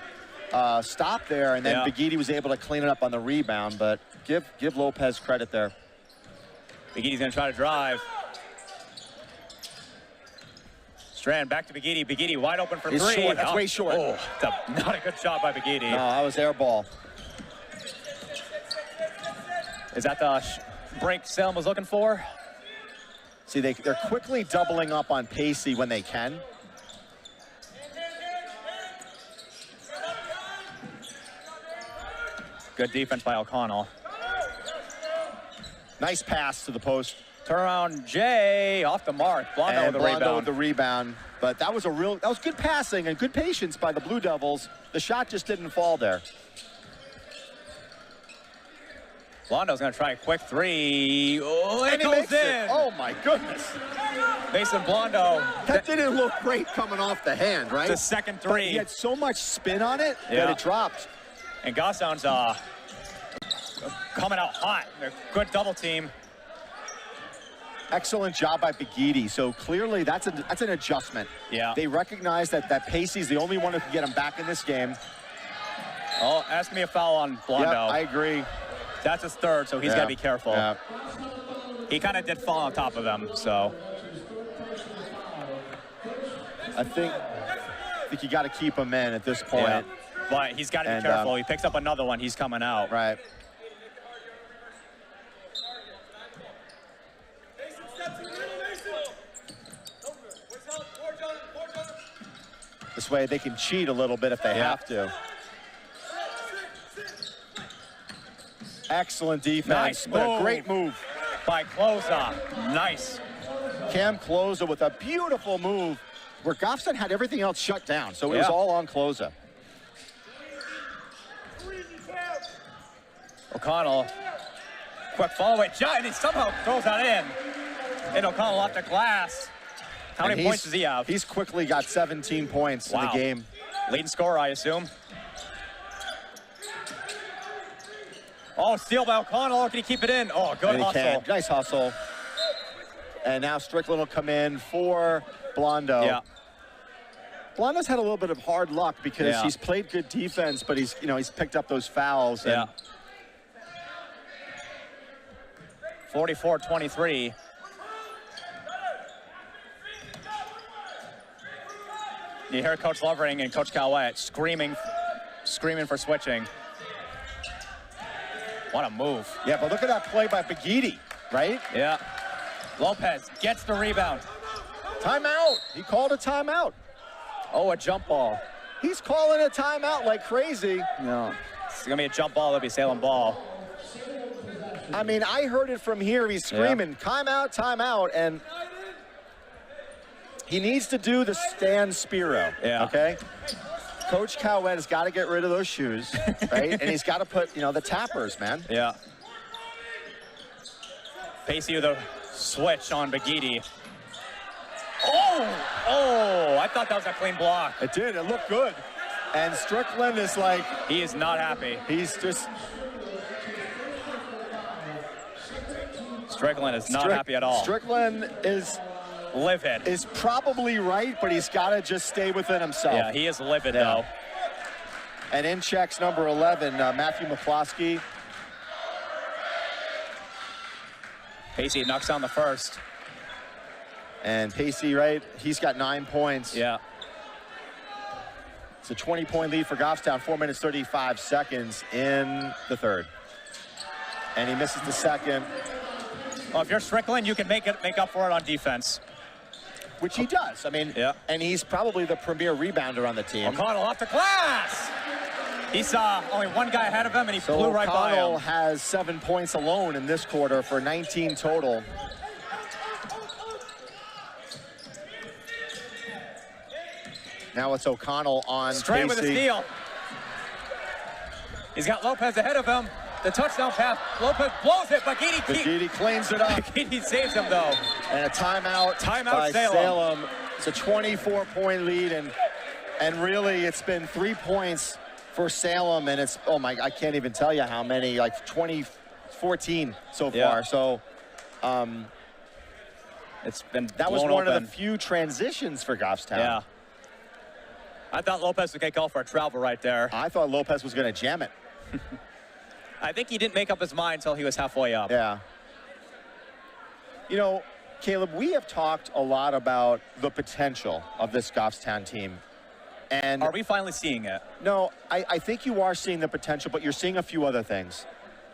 stop there, and then Bagidi was able to clean it up on the rebound, but give Lopez credit there. Bagidi's going to try to drive. Strand back to Bagidi. Bagidi wide open for three. Short. That's way short. Oh, not a good shot by Bagidi. No, that was air ball. Is that the break Salem was looking for? See, they're quickly doubling up on Pacey when they can. Good defense by O'Connell. Nice pass to the post. Turnaround Jay off the mark. Blondo with the rebound. But that was good passing and good patience by the Blue Devils. The shot just didn't fall there. Blondo's going to try a quick three. Oh, it goes in. Oh, my goodness. Mason Blondo. That didn't look great coming off the hand, right? The second three. But he had so much spin on it that it dropped. And Goffstown's coming out hot. They're good double team. Excellent job by Bagidi. So clearly that's an adjustment. Yeah. They recognize that Pacey's the only one who can get him back in this game. Oh, ask me a foul on Blondo. Yep, I agree. That's his third, so he's got to be careful. Yeah. He kind of did fall on top of him, so. I think you got to keep him in at this point. Yeah. But he's got to be careful. He picks up another one, he's coming out. Right. This way they can cheat a little bit if they have to. Excellent defense. Nice move. A great move by Closa. Nice. Cam Closa with a beautiful move where Goffstown had everything else shut down. So it was all on Closa. O'Connell. Quick follow away. And he somehow throws that in. And O'Connell off the glass. How many points does he have? He's quickly got 17 points in the game. Leading scorer, I assume. Oh, steal by O'Connell. Can he keep it in? Oh, good hustle. Nice hustle. And now Strickland will come in for Blondo. Yeah. Blondo's had a little bit of hard luck because he's played good defense, but he's picked up those fouls. Yeah. 44-23. You hear Coach Lovering and Coach Calwett screaming for switching. What a move. Yeah, but look at that play by Bagidi, right? Yeah. Lopez gets the rebound. Timeout. He called a timeout. Oh, a jump ball. He's calling a timeout like crazy. No. It's going to be a jump ball. It'll be Salem ball. I mean, I heard it from here. He's screaming, timeout, timeout, and he needs to do the Stan Spiro, okay? Coach Cowett has got to get rid of those shoes, right? And he's got to put, the tappers, man. Yeah. Pacey with a switch on Bagidi. Oh, I thought that was a clean block. It did. It looked good. And Strickland is like... He is not happy. He's just... Strickland is not happy at all. Strickland is... Livid. Is probably right, but he's got to just stay within himself. Yeah, he is livid, though. And in checks number 11, Matthew McCloskey. Pacey knocks down the first. And Pacey, right, he's got 9 points. Yeah. It's a 20-point lead for Goffstown, 4 minutes, 35 seconds in the third. And he misses the second. Well, if you're Strickland, you can make up for it on defense. Which he does. I mean, and he's probably the premier rebounder on the team. O'Connell off to glass. He saw only one guy ahead of him, and he flew right by him. O'Connell has 7 points alone in this quarter for 19 total. Now it's O'Connell on Straight with a steal. He's got Lopez ahead of him. The touchdown pass. Lopez blows it. Bagidi cleans it up. Bagidi saves him, though. And a timeout by Salem. It's a 24-point lead, and really it's been 3 points for Salem, and it's, oh my, I can't even tell you how many, like 14 so far. So it's been that was one of the few transitions for Goffstown. Yeah. I thought Lopez would get called for a travel right there. I thought Lopez was going to jam it. I think he didn't make up his mind until he was halfway up. Yeah. You know, Caleb, we have talked a lot about the potential of this Goffstown team. And are we finally seeing it? No, I think you are seeing the potential, but you're seeing a few other things.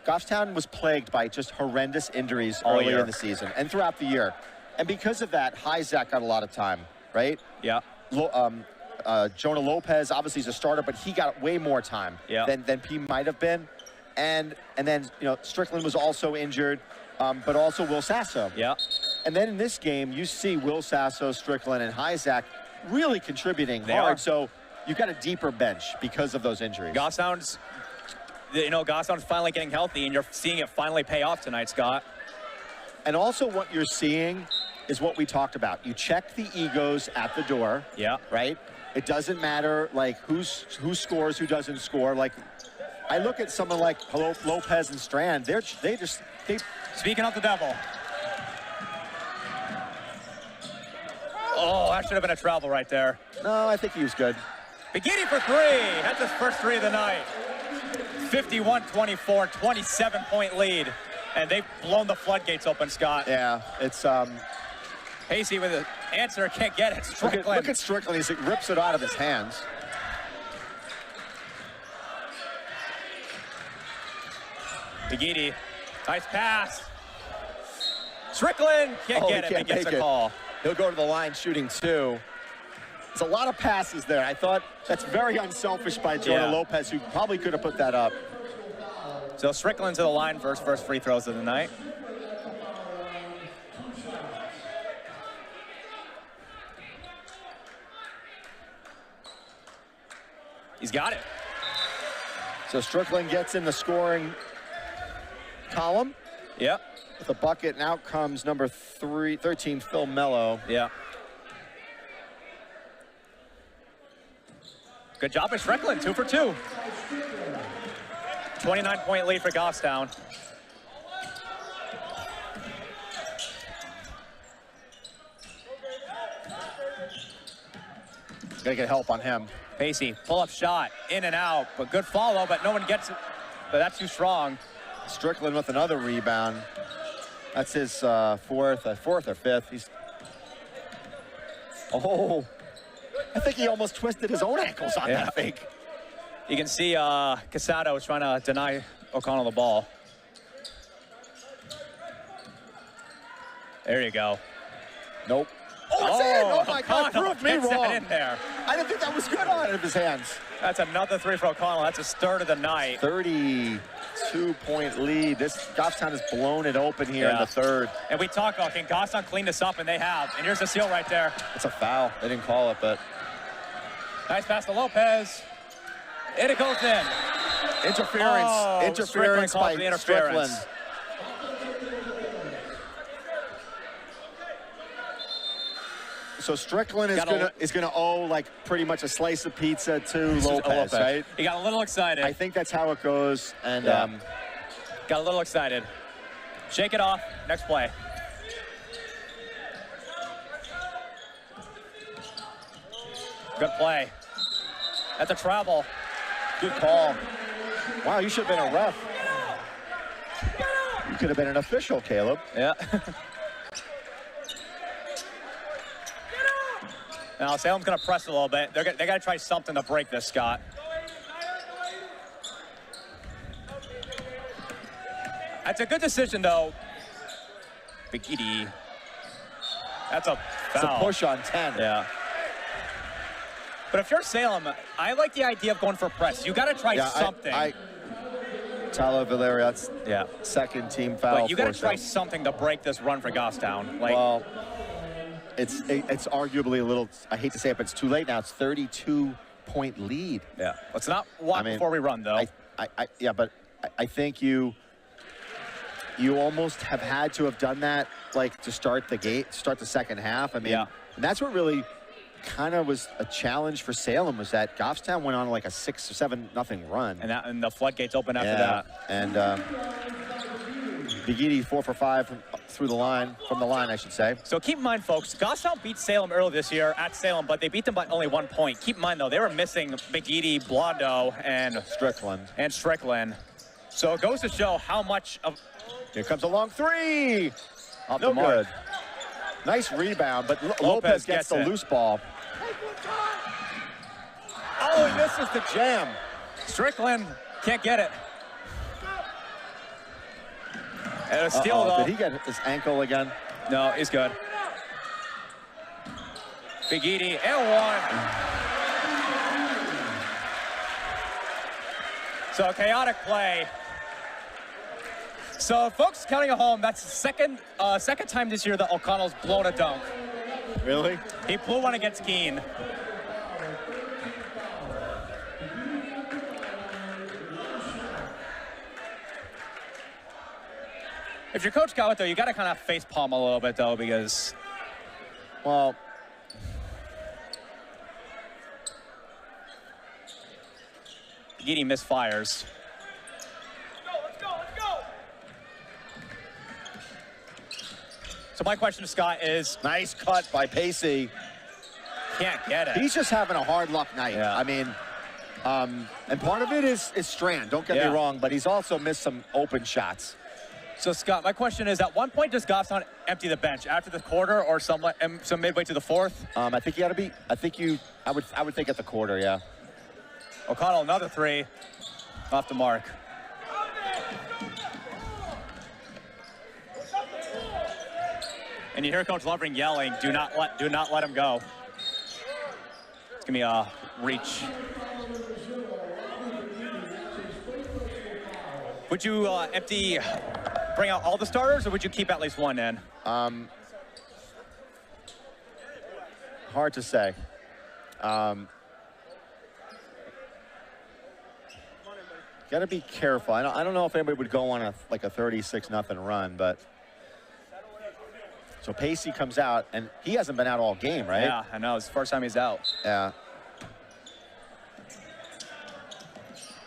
Goffstown was plagued by just horrendous injuries earlier in the season and throughout the year. And because of that, Hyzak got a lot of time, right? Yeah. Jonah Lopez, obviously, is a starter, but he got way more time than he might have been. And then, Strickland was also injured, but also Will Sasso. Yeah. And then in this game, you see Will Sasso, Strickland, and Hyzak really contributing They hard. are. So you've got a deeper bench because of those injuries. Goffstown's finally getting healthy, and you're seeing it finally pay off tonight, Scott. And also what you're seeing is what we talked about. You check the egos at the door. Yeah. Right? It doesn't matter, like, who scores, who doesn't score. Like, I look at someone like Lopez and Strand. They Speaking of the devil. Oh, that should have been a travel right there. No, I think he was good. Bagidi for three. That's his first three of the night. 51-24, 27-point lead. And they've blown the floodgates open, Scott. Yeah, it's... Pacey with an answer, can't get it. Strickland. Look at Strickland, he rips it out of his hands. Bagidi, nice pass. Strickland can't get it, but gets a call. He'll go to the line shooting 2. There's a lot of passes there. I thought that's very unselfish by Jonah Lopez, who probably could have put that up. So Strickland to the line for his first free throws of the night. He's got it. So Strickland gets in the scoring column. Yep. With a bucket, and out comes number 13, Phil Mello. Yeah. Good job by Strickland, 2 for 2. 29-point lead for Goffstown. Gotta get help on him. Pacey, pull-up shot, in and out, but good follow, but no one gets it. But that's too strong. Strickland with another rebound. That's his fourth or fifth. I think he almost twisted his own ankles on that fake. You can see Casado is trying to deny O'Connell the ball. There you go. Nope. it's in! Oh my God, O'Connell prove me gets that wrong. in there. I didn't think that was good out of his hands. That's another three for O'Connell. That's his third of the night. 32-point lead. This Goffstown has blown it open here in the third. And we talk, can Goffstown clean this up? And they have. And here's the seal right there. It's a foul. They didn't call it, but Nice pass to Lopez. And it goes in. interference. Oh, Interference by Strickland calls the interference. Strickland. So Strickland is gonna owe like pretty much a slice of pizza to Lopez, right? He got a little excited. I think that's how it goes, and Got a little excited. Shake it off. Next play. Good play. That's a travel. good call. Wow, you should have been a ref. You could have been an official, Caleb. Yeah. Now Salem's going to press a little bit. They got to try something to break this, Scott. That's a good decision, though. Big Edie. That's a foul. It's a push on 10. Yeah. But if you're Salem, I like the idea of going for press. You got to try something. Tyler Valeria, that's second team foul. But you got to try something to break this run for Goffstown. Like, well, it's arguably a little, I hate to say it, but it's too late now. It's 32-point lead. Yeah. Let's not walk before we run, though. But I think you almost have had to have done that, like, to start the second half. I mean, and that's what really kind of was a challenge for Salem, was that Goffstown went on like a 6 or 7-0 run. And the floodgates open after that. And Big Edie 4 for 5 from the line, I should say. So keep in mind, folks, Goffstown beat Salem earlier this year at Salem, but they beat them by only 1 point. Keep in mind, though, they were missing Big Edie, Blondo, and Strickland. So it goes to show how much of... Here comes a long three. Off the mark. Good. Nice rebound, but Lopez gets the loose ball. Oh, he misses the jam. Strickland can't get it. And a steal, though. Did he get his ankle again? No, he's good. Big Edie, and one. So a chaotic play. So, folks, counting at home, that's the second time this year that O'Connell's blown a dunk. Really? He blew one against Keene. If you're Coach Cowett, though, you got to kind of face palm a little bit, though, because... Well... Edie misfires. So my question to Scott is... Nice cut by Pacey. Can't get it. He's just having a hard luck night. Yeah. I mean, and part of it is Strand, don't get me wrong, but he's also missed some open shots. So, Scott, my question is, at one point, does Goffstown empty the bench? After the quarter or some midway to the fourth? I think you got to be, I would think at the quarter, yeah. O'Connell, another three. Off the mark. And you hear Coach Lovering yelling, do not let him go. It's gonna be a reach. Would you bring out all the starters, or would you keep at least one in? Hard to say. Got to be careful. I don't know if anybody would go on a 36-0 run, but so Pacey comes out, and he hasn't been out all game, right? Yeah, I know. It's the first time he's out. Yeah.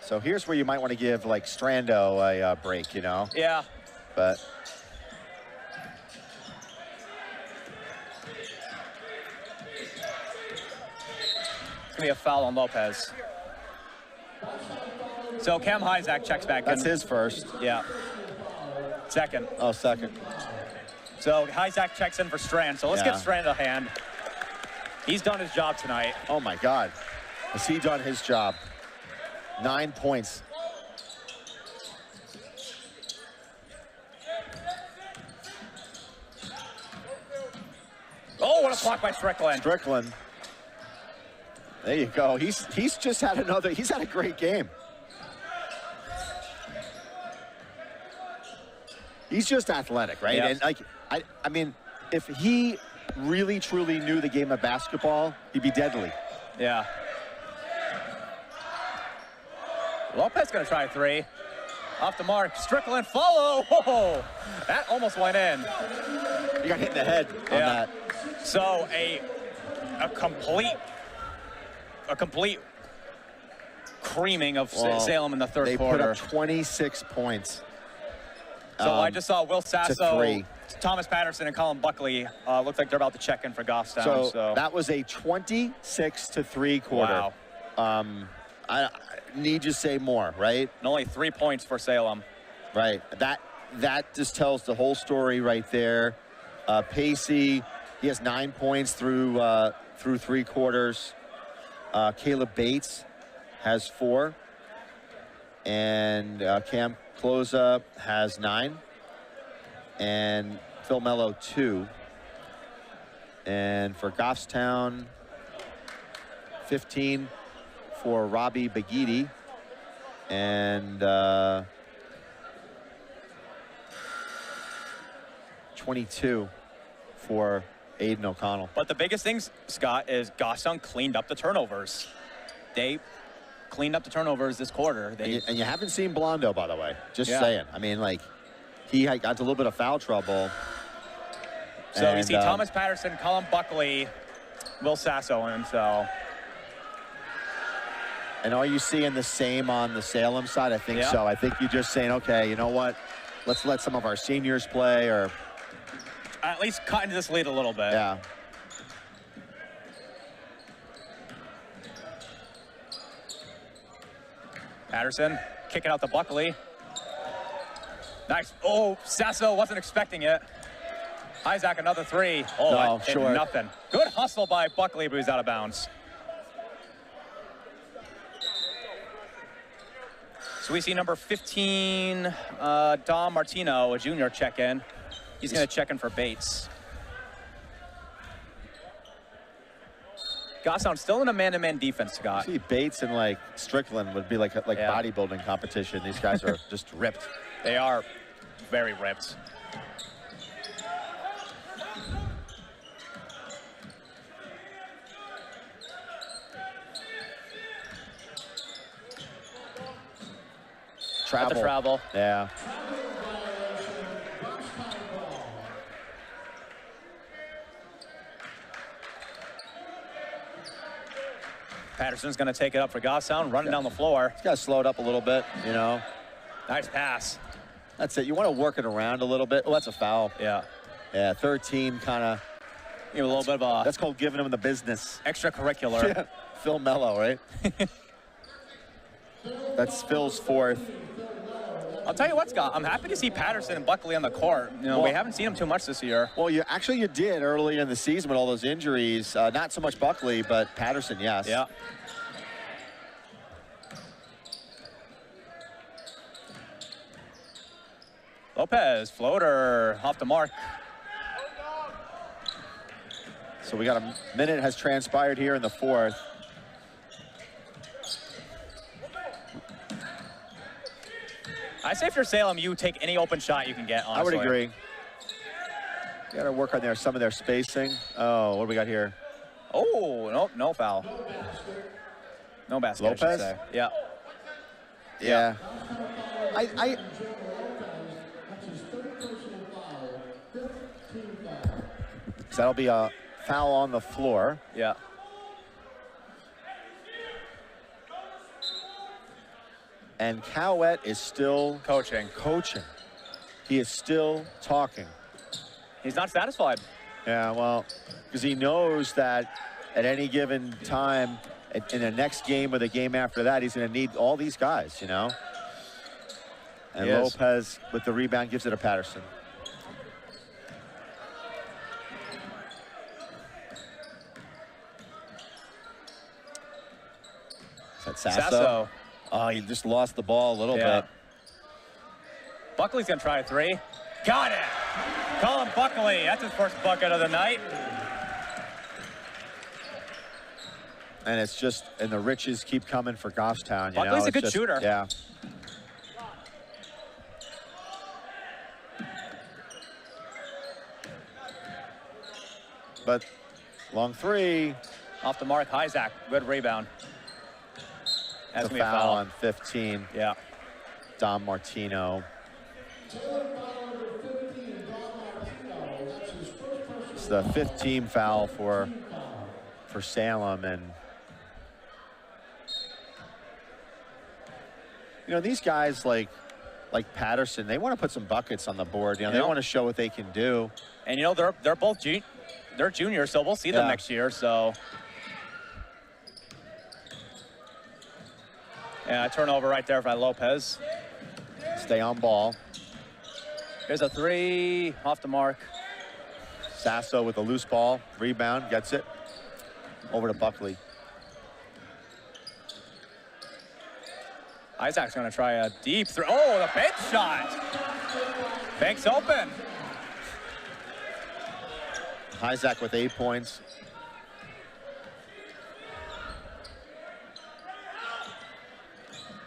So here's where you might want to give, like, Strando a break, you know? Yeah. But it's gonna be a foul on Lopez. So Cam Hyzak checks back in. that's his first. Yeah. Second. Oh, second. So Hyzak checks in for Strand. So let's get Strand a hand. He's done his job tonight. Oh, my God. Has he done his job? 9 points. Oh, what a blocked by Strickland. Strickland. There you go. He's just had he's had a great game. He's just athletic, right? Yep. And like, I mean, if he really truly knew the game of basketball, he'd be deadly. Yeah. Lopez gonna try a three. Off the mark, Strickland follow. Whoa, that almost went in. He got hit in the head on that. So a complete creaming of Salem in the third quarter. They put up 26 points. So I just saw Will Sasso, 3. Thomas Patterson, and Colin Buckley. Looks like they're about to check in for Goffstown. So that was a 26-3 quarter. Wow. I need to say more, right? And only 3 points for Salem. Right. That just tells the whole story right there. Pacey, he has 9 points through 3 quarters. Caleb Bates has 4. And Cam Closa has 9. And Phil Mello 2. And for Goffstown, 15 for Robbie Bagidi. And 22 for Aiden O'Connell. But the biggest thing, Scott, is Goffstown cleaned up the turnovers. They cleaned up the turnovers this quarter. And you haven't seen Blondo, by the way. Just saying. I mean, like, he got into a little bit of foul trouble. So you see Thomas Patterson, Colin Buckley, Will Sasso, and so. And are you seeing the same on the Salem side? I think so. I think you're just saying, okay, you know what? Let's let some of our seniors play, or at least cut into this lead a little bit. Yeah. Patterson kicking out to Buckley. Nice. Oh, Sasso wasn't expecting it. Isaac, another 3. Oh, no, short. Nothing. Good hustle by Buckley, but he's out of bounds. So we see number 15, Dom Martino, a junior, check in. He's going to check in for Bates. Goffstown still in a man-to-man defense, Scott. See, Bates and like Strickland would be like bodybuilding competition. These guys are just ripped. They are very ripped. Travel. At the travel. Yeah. Patterson's going to take it up for Goffstown, running down the floor. He's got to slow it up a little bit, you know. Nice pass. That's it. You want to work it around a little bit. Oh, that's a foul. Yeah. Yeah, 13 kind of. Give a little bit of a. That's called giving him the business. Extracurricular. Yeah. Phil Mello, right? That's Phil's 4th. I'll tell you what, Scott, I'm happy to see Patterson and Buckley on the court. You know, we haven't seen them too much this year. Well, you did early in the season with all those injuries. Not so much Buckley, but Patterson, yes. Yeah. Lopez, floater, off the mark. So we got a minute has transpired here in the 4th. I say if you're Salem, you take any open shot you can get, honestly. I would agree. Got to work on some of their spacing. Oh, what do we got here? Oh, no foul. No basket, Lopez? I should say. Yeah. Yeah. So that'll be a foul on the floor. Yeah. And Cowett is still coaching. He is still talking. He's not satisfied. Yeah, well, because he knows that at any given time in the next game or the game after that, he's going to need all these guys, you know? And Lopez with the rebound gives it to Patterson. Is that Sasso? Oh, he just lost the ball a little bit. Buckley's going to try a 3. Got it! Colin Buckley, that's his first bucket of the night. And it's just, and the riches keep coming for Goffstown. You Buckley's know? a good just, shooter. Yeah. But long three. Off the mark, Isaac, good rebound. That's It's gonna a be a foul foul. on 15. Yeah. Dom Martino. It's the 5th team foul for Salem, and you know, these guys like Patterson, they want to put some buckets on the board. You know, they want to show what they can do. And you know, they're both they're juniors, so we'll see them next year. So yeah, turnover right there by Lopez. Stay on ball. Here's a three off the mark. Sasso with a loose ball, rebound, gets it over to Buckley. Isaac's gonna try a deep throw. Oh, the bench shot. Bank's open. Isaac with 8 points.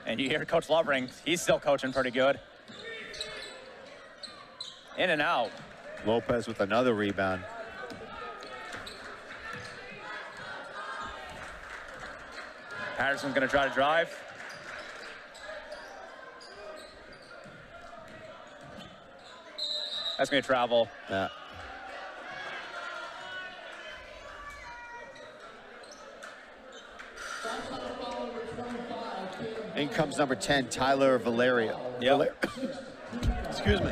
And you hear Coach Lovering, he's still coaching pretty good. In and out. Lopez with another rebound. Patterson's gonna try to drive. That's gonna travel. Yeah. In comes number 10, Tyler Valeria. Yep. Excuse me.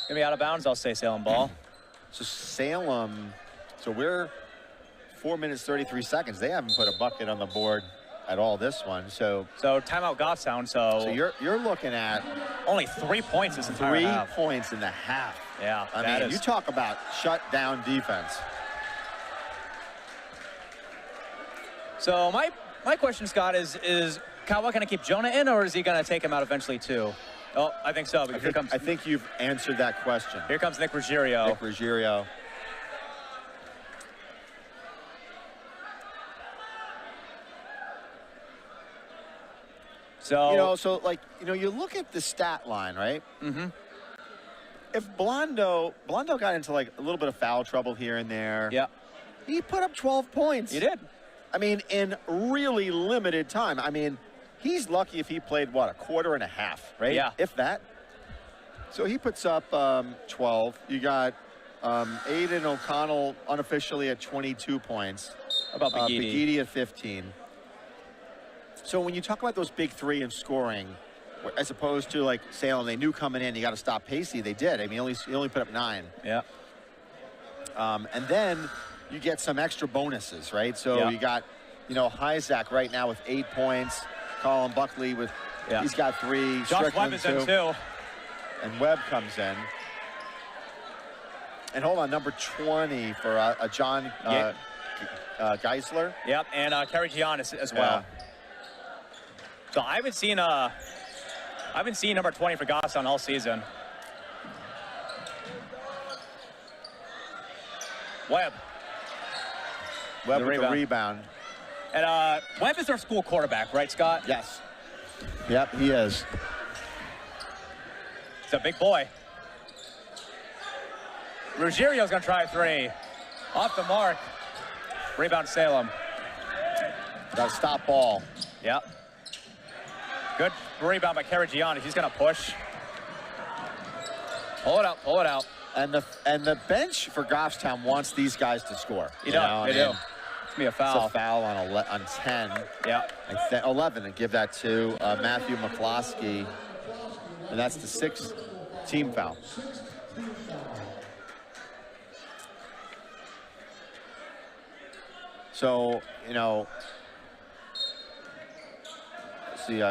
Gonna be out of bounds, I'll say Salem ball. So Salem, so we're 4 minutes, 33 seconds. They haven't put a bucket on the board at all this one. So Timeout Goffstown, so you're looking at only 3 points this entire 3 half. points in the half. Yeah, I that mean, is- you talk about shut down defense. So my question, Scott, is Kyle gonna keep Jonah in, or is he gonna take him out eventually too? Oh, I think so. Because I think you've answered that question. here comes Nick Ruggiero. Nick Ruggiero. So You know, so like, you know, you look at the stat line, right? Mm-hmm. If Blondo got into like a little bit of foul trouble here and there. Yeah, He put up 12 points. he did. I mean, in really limited time. I mean, he's lucky if he played, what, a quarter and a half, right? Yeah. If that. So he puts up 12. You got Aiden O'Connell unofficially at 22 points. About Begidi. Begidi at 15. So when you talk about those big three in scoring, as opposed to like Salem, they knew coming in, you got to stop Pacey. They did. I mean, he only put up 9. Yeah. And then you get some extra bonuses, right? So Yeah. you got, you know, Isaac right now with 8 points. Colin Buckley with, he's got 3. Josh Webb Strickland is in too. And Webb comes in. And hold on, number 20 for a John Geisler. Yep, and Kerry Giannis as well. So I haven't seen number 20 for Goffstown all season. Webb. Webb The with the rebound. rebound. And Webb is our school quarterback, right, Scott? Yes. Yep, he is. He's a big boy. Ruggiero's gonna try a 3. Off the mark. Rebound Salem. Got to stop ball. Yep. Good rebound by Giannis. He's gonna push. Pull it out, pull it out. And the bench for Goffstown wants these guys to score. They do. It's gonna be a foul. It's a foul on 10. Yeah. 11, and give that to Matthew McCloskey. And that's the 6th team foul. So, you know, see,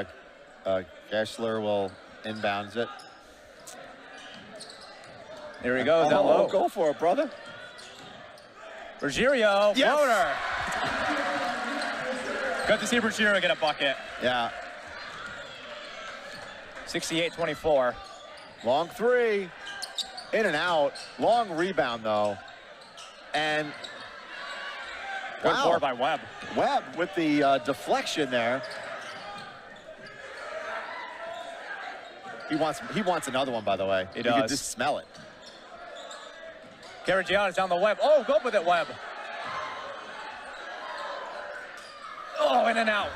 Gessler will inbounds it. Here he goes, down low. Go for it, brother. Ruggiero, Yes. floater. Good to see Ruggiero get a bucket. Yeah. 68-24. Long three. In and out. Long rebound, though. And Good wow. board by Webb. Webb with the deflection there. He wants another one, by the way. He You does. can just smell it. Garagione's down the Webb. Oh, go with it, Webb. Oh, in and out.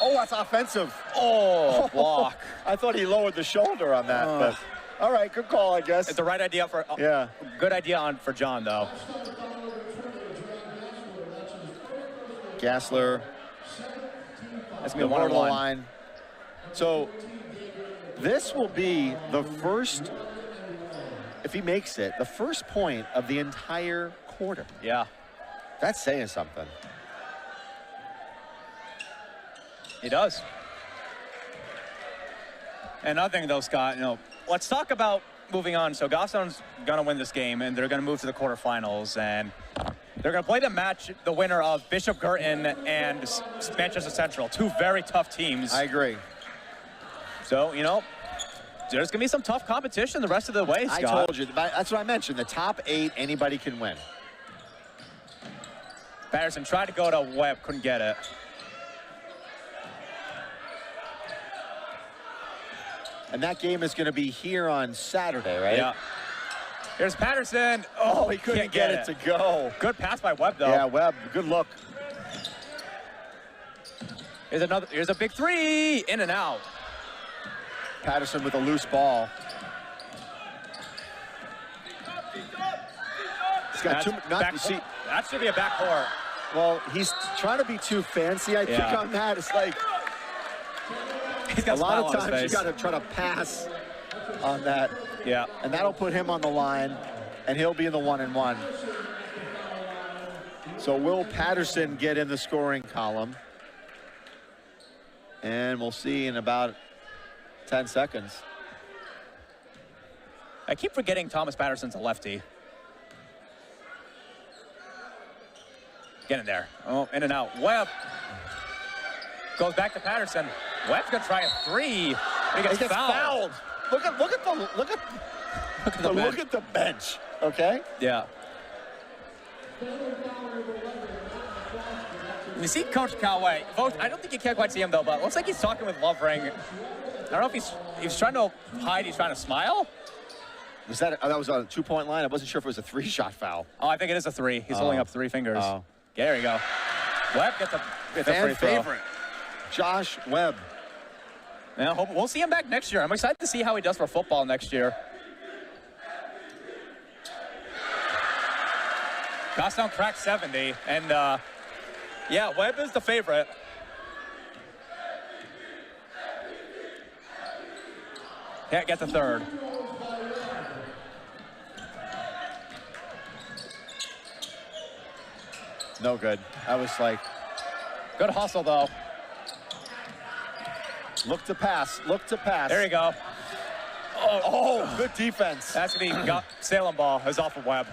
Oh, that's offensive. Oh, block. I thought he lowered the shoulder on that, but all right, good call, I guess. It's the right idea for. Yeah. Good idea for John, though. Gassler, That's the gonna be one on vertical one. line. So this will be the first, if he makes it, the first point of the entire quarter. Yeah, That's saying something. he does. And another thing, though, Scott, let's talk about moving on. So Goffstown's gonna win this game, and they're gonna move to the quarterfinals, and they're gonna play the winner of Bishop Girton and Manchester Central, two very tough teams. I agree. So, there's gonna be some tough competition the rest of the way, I Scott. told you, that's what I mentioned. The top 8, anybody can win. Patterson tried to go to Webb, couldn't get it. And that game is going to be here on Saturday, right? Yeah. Here's Patterson. Oh, he couldn't Can't get it to go. Good pass by Webb, though. Yeah, Webb, good look. Here's a big three. In and out. Patterson with a loose ball. He's got That should be a backcourt. well, he's trying to be too fancy, I think, Yeah. on that. It's like He's got a lot of smile on his times you face. got to try to pass on that. Yeah. And that'll put him on the line, and he'll be in the 1-and-1. So will Patterson get in the scoring column? And we'll see in about 10 seconds. I keep forgetting Thomas Patterson's a lefty. Get in there. Oh, in and out. Webb goes back to Patterson. Webb's gonna try a three. But he gets fouled. Look at the bench. Okay. Yeah. You see Coach Callaway. I don't think you can quite see him though, but it looks like he's talking with Lovering. I don't know if he's trying to hide. He's trying to smile. Was that was on a 2-point line? I wasn't sure if it was a 3-shot foul. Oh, I think it is a three. He's holding up 3 fingers. Oh. There you go. Webb gets a free throw. favorite, Josh Webb. Yeah, we'll see him back next year. I'm excited to see how he does for football next year. Goffstown cracked 70, and yeah, Webb is the favorite. Can't get the third. No good. I was like, Good hustle, though. look to pass. There you go. Oh, good defense. That's going to be Salem ball. It's off of Webb.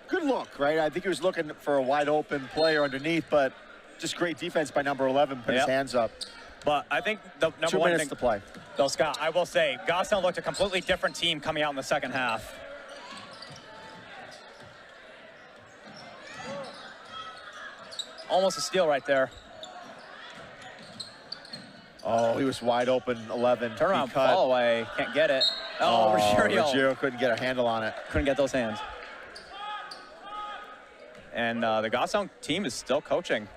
Good look, right? I think he was looking for a wide open player underneath, but just great defense by number 11, put his hands up. But I think the number 2 one minutes thing, to play. though, Scott, I will say, Goffstown looked a completely different team coming out in the second half. Almost a steal right there. Oh, he was wide open, 11. Turn around, He cut. fall away. Can't get it. Oh, Ruggiero couldn't get a handle on it. Couldn't get those hands. And the Goffstown team is still coaching.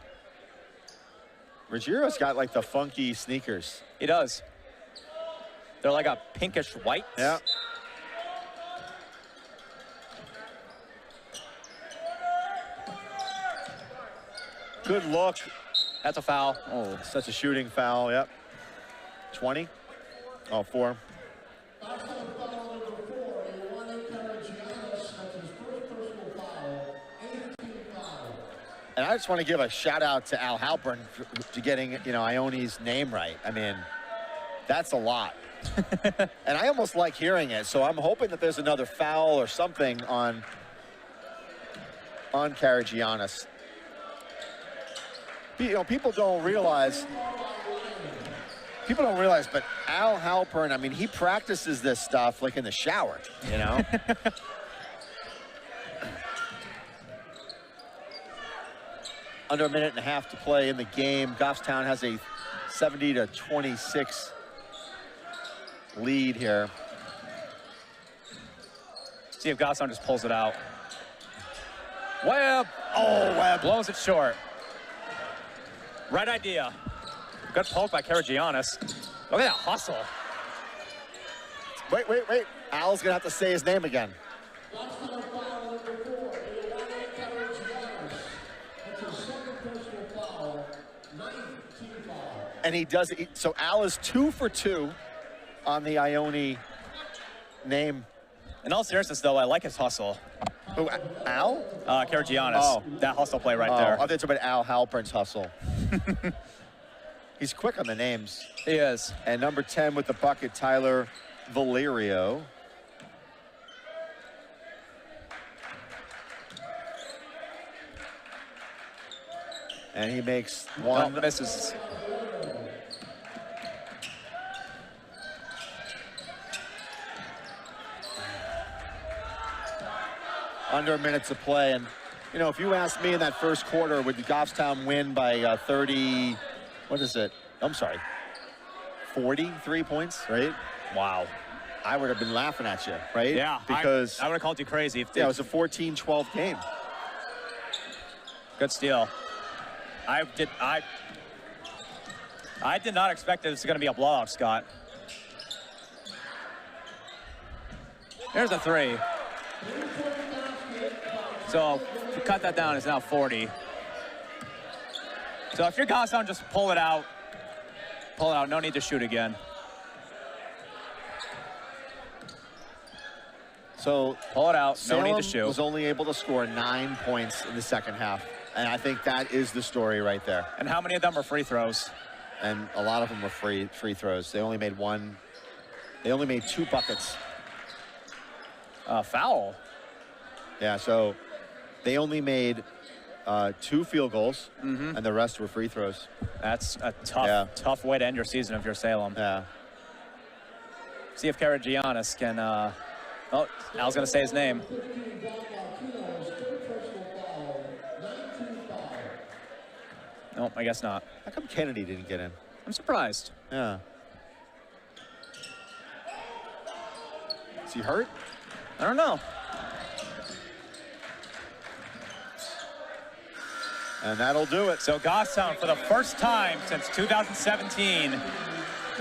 Ruggiero's got like the funky sneakers. He does. They're like a pinkish white. Yeah. Good look. That's a foul. Oh, Such a shooting foul, yep. 20? Oh, 4. And I just want to give a shout out to Al Halpern to getting, Ione's name right. I mean, that's a lot. And I almost like hearing it, so I'm hoping that there's another foul or something on Karagiannis. You know, people don't realize, but Al Halpern, I mean, he practices this stuff like in the shower, you know? Under a minute and a half to play in the game. Goffstown has a 70-26 lead here. See if Goffstown just pulls it out. Webb! Oh, Webb blows it short. Right idea. Good poke by Karagiannis. Look at that hustle. Wait. Al's gonna have to say his name again. And he does it. So Al is 2 for 2 on the Ione name. In all seriousness, though, I like his hustle. Who, Al? Karagiannis. Oh. That hustle play right there. I think it's about Al Halpern's hustle. He's quick on the names. He is. And number 10 with the bucket, Tyler Valerio. And he makes one. Oh, misses. Under a minute to play. And, you know, if you asked me in that first quarter, would Goffstown win by 30, what is it? I'm sorry, 43 points, right? Wow. I would have been laughing at you, right? Yeah. Because I would have called you crazy. If yeah, it was a 14-12 game. Good steal. I did not expect that this was going to be a blowout, Scott. There's a three. So to cut that down, it's now 40. So if you're Goffstown, just pull it out. Pull it out. No need to shoot again. So pull it out. Salem no need to shoot. Was only able to score 9 points in the second half. And I think that is the story right there. And how many of them are free throws? And a lot of them were free throws. They only made one. They only made 2 buckets. Foul. Yeah, so they only made 2 field goals, and the rest were free throws. That's a tough way to end your season if you're Salem. Yeah. See if Karagiannis can. Oh, Al's gonna say his name. Nope, I guess not. How come Kennedy didn't get in? I'm surprised. Yeah. Is he hurt? I don't know. And that'll do it. So Goffstown, for the first time since 2017,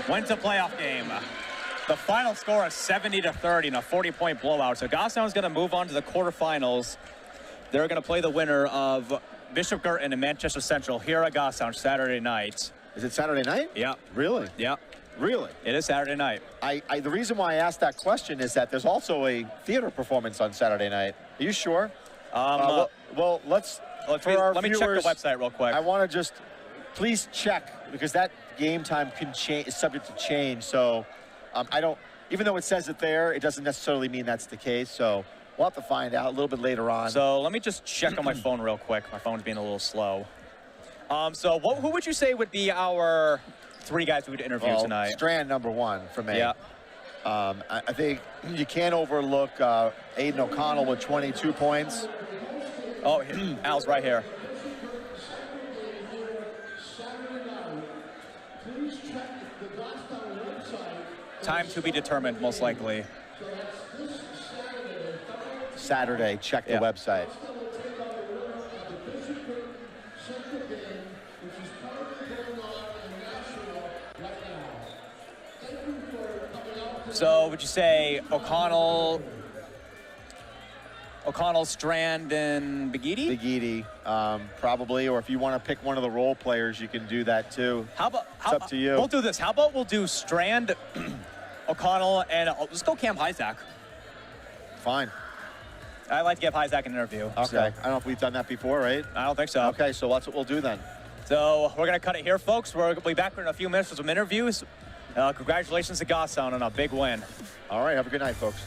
wins a playoff game. The final score is 70-30 in a 40-point blowout. So Goffstown is going to move on to the quarterfinals. They're going to play the winner of Bishop Girton and Manchester Central here at Goffstown Saturday night. Is it Saturday night? Yeah. Really? Yeah. Really? It is Saturday night. The reason why I asked that question is that there's also a theater performance on Saturday night. Are you sure? Well, let's let me check the website real quick. I want to just please check, because that game time can change, is subject to change. So I don't, even though it says it there, it doesn't necessarily mean that's the case. So we'll have to find out a little bit later on. So let me just check on my phone real quick. My phone's being a little slow. So who would you say would be our 3 guys we would interview tonight? Strand number 1 for me. Yeah. I think you can't overlook Aiden O'Connell with 22 points. Oh, Al's right here. Time to be determined, most likely. Saturday, check the website. So would you say O'Connell, Strand, and Begidi? Begidi, probably. Or if you want to pick one of the role players, you can do that too. It's up to you. We'll do this. How about we'll do Strand, O'Connell, and let's go Cam Hyzak. Fine. I'd like to give Hyzak an interview. Okay. So. I don't know if we've done that before, right? I don't think so. Okay, so that's what we'll do then. So we're going to cut it here, folks. We're going to be back in a few minutes with some interviews. Congratulations to Goffstown on a big win. All right, have a good night, folks.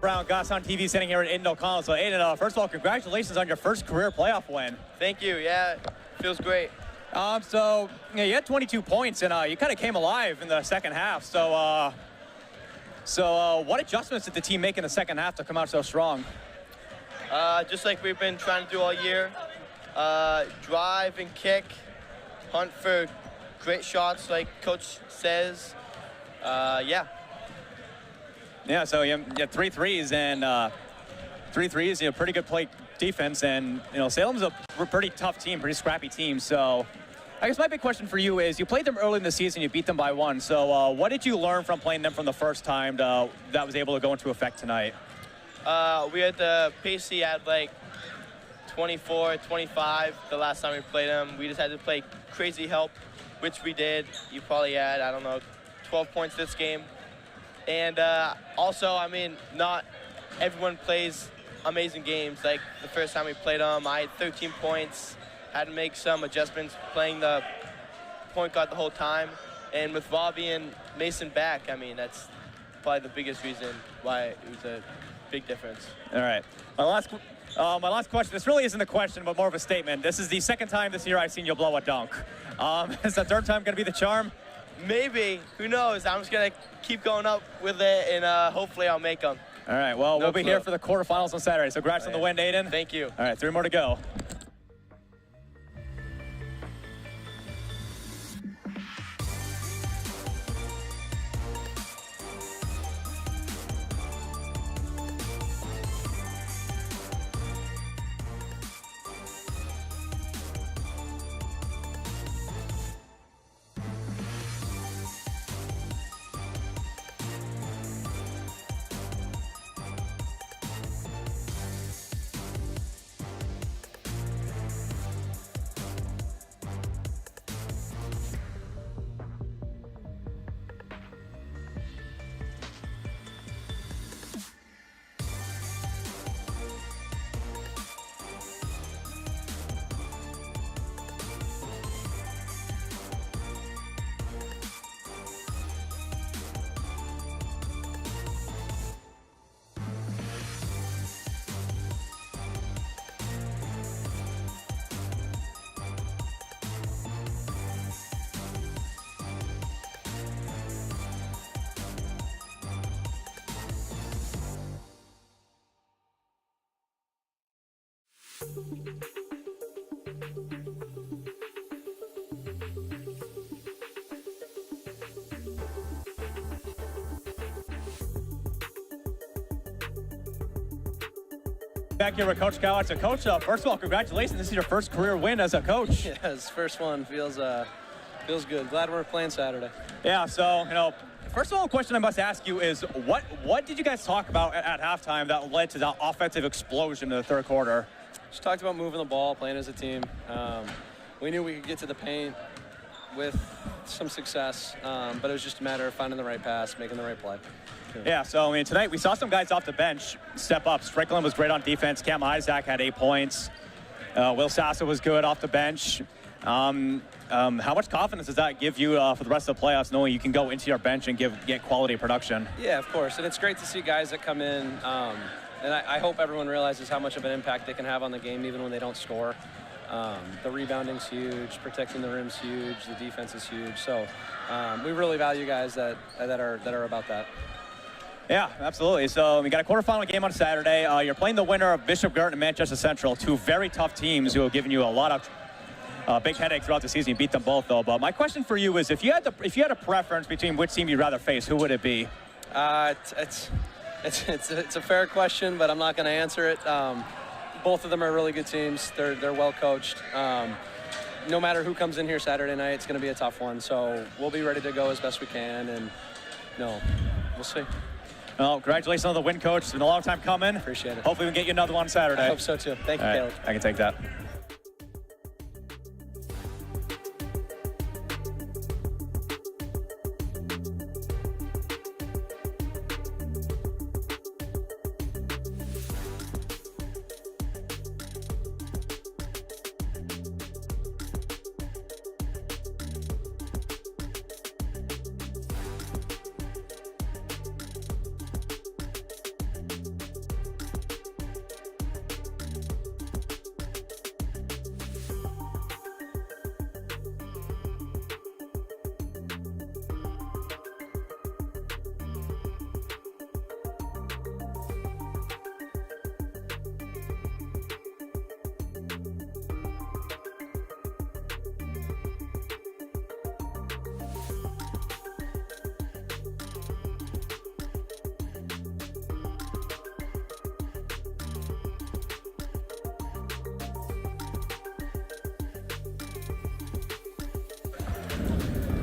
Brown, Goss on TV, sitting here at Aiden O'Connell. So Aiden, first of all, congratulations on your first career playoff win. Thank you. Yeah, feels great. So you had 22 points, and you kind of came alive in the second half. So, what adjustments did the team make in the second half to come out so strong? Just like we've been trying to do all year, drive and kick, hunt for great shots, like Coach says. Yeah. Yeah. So you had 3 threes and 3 threes. Pretty good play defense, and Salem's a pretty tough team, pretty scrappy team. So I guess my big question for you is, you played them early in the season, you beat them by 1. So what did you learn from playing them from the first time that was able to go into effect tonight? We had the Pacey at like 24, 25 the last time we played them. We just had to play crazy help, which we did. You probably had, I don't know, 12 points this game. And also, I mean, not everyone plays amazing games. Like the first time we played them, I had 13 points, had to make some adjustments playing the point guard the whole time. And with Robbie and Mason back, I mean, that's probably the biggest reason why it was a big difference. All right. My last question, this really isn't a question, but more of a statement. This is the second time this year I've seen you blow a dunk. Is the third time going to be the charm? Maybe. Who knows? I'm just going to keep going up with it, and hopefully I'll make them. All right. Well, we'll be here for the quarterfinals on Saturday. So congrats on the win, Aiden. Thank you. All right. 3 more to go. Back here with Coach Cowart. So, Coach, first of all, congratulations. This is your first career win as a coach. Yes, first one feels good. Glad we're playing Saturday. Yeah. So, first of all, the question I must ask you is, what did you guys talk about at halftime that led to that offensive explosion in the third quarter? Just talked about moving the ball, playing as a team. We knew we could get to the paint with some success, but it was just a matter of finding the right pass, making the right play. Yeah, so tonight we saw some guys off the bench step up. Strickland was great on defense. Cam Isaac had 8 points. Will Sassa was good off the bench. How much confidence does that give you for the rest of the playoffs, knowing you can go into your bench and get quality production? Yeah, of course, and it's great to see guys that come in, and I hope everyone realizes how much of an impact they can have on the game even when they don't score. The rebounding's huge, protecting the rim's huge, the defense is huge. So we really value guys that are about that. Yeah, absolutely. So we got a quarterfinal game on Saturday. You're playing the winner of Bishop Gert and Manchester Central, 2 very tough teams who have given you a lot of big headaches throughout the season. You beat them both, though. But my question for you is, if you had a preference between which team you'd rather face, who would it be? It's a fair question, but I'm not going to answer it. Both of them are really good teams. They're well coached. No matter who comes in here Saturday night, it's going to be a tough one. So we'll be ready to go as best we can, and we'll see. Well, congratulations on the win, Coach. It's been a long time coming. Appreciate it. Hopefully we can get you another one Saturday. I hope so, too. Thank you, Caleb. I can take that.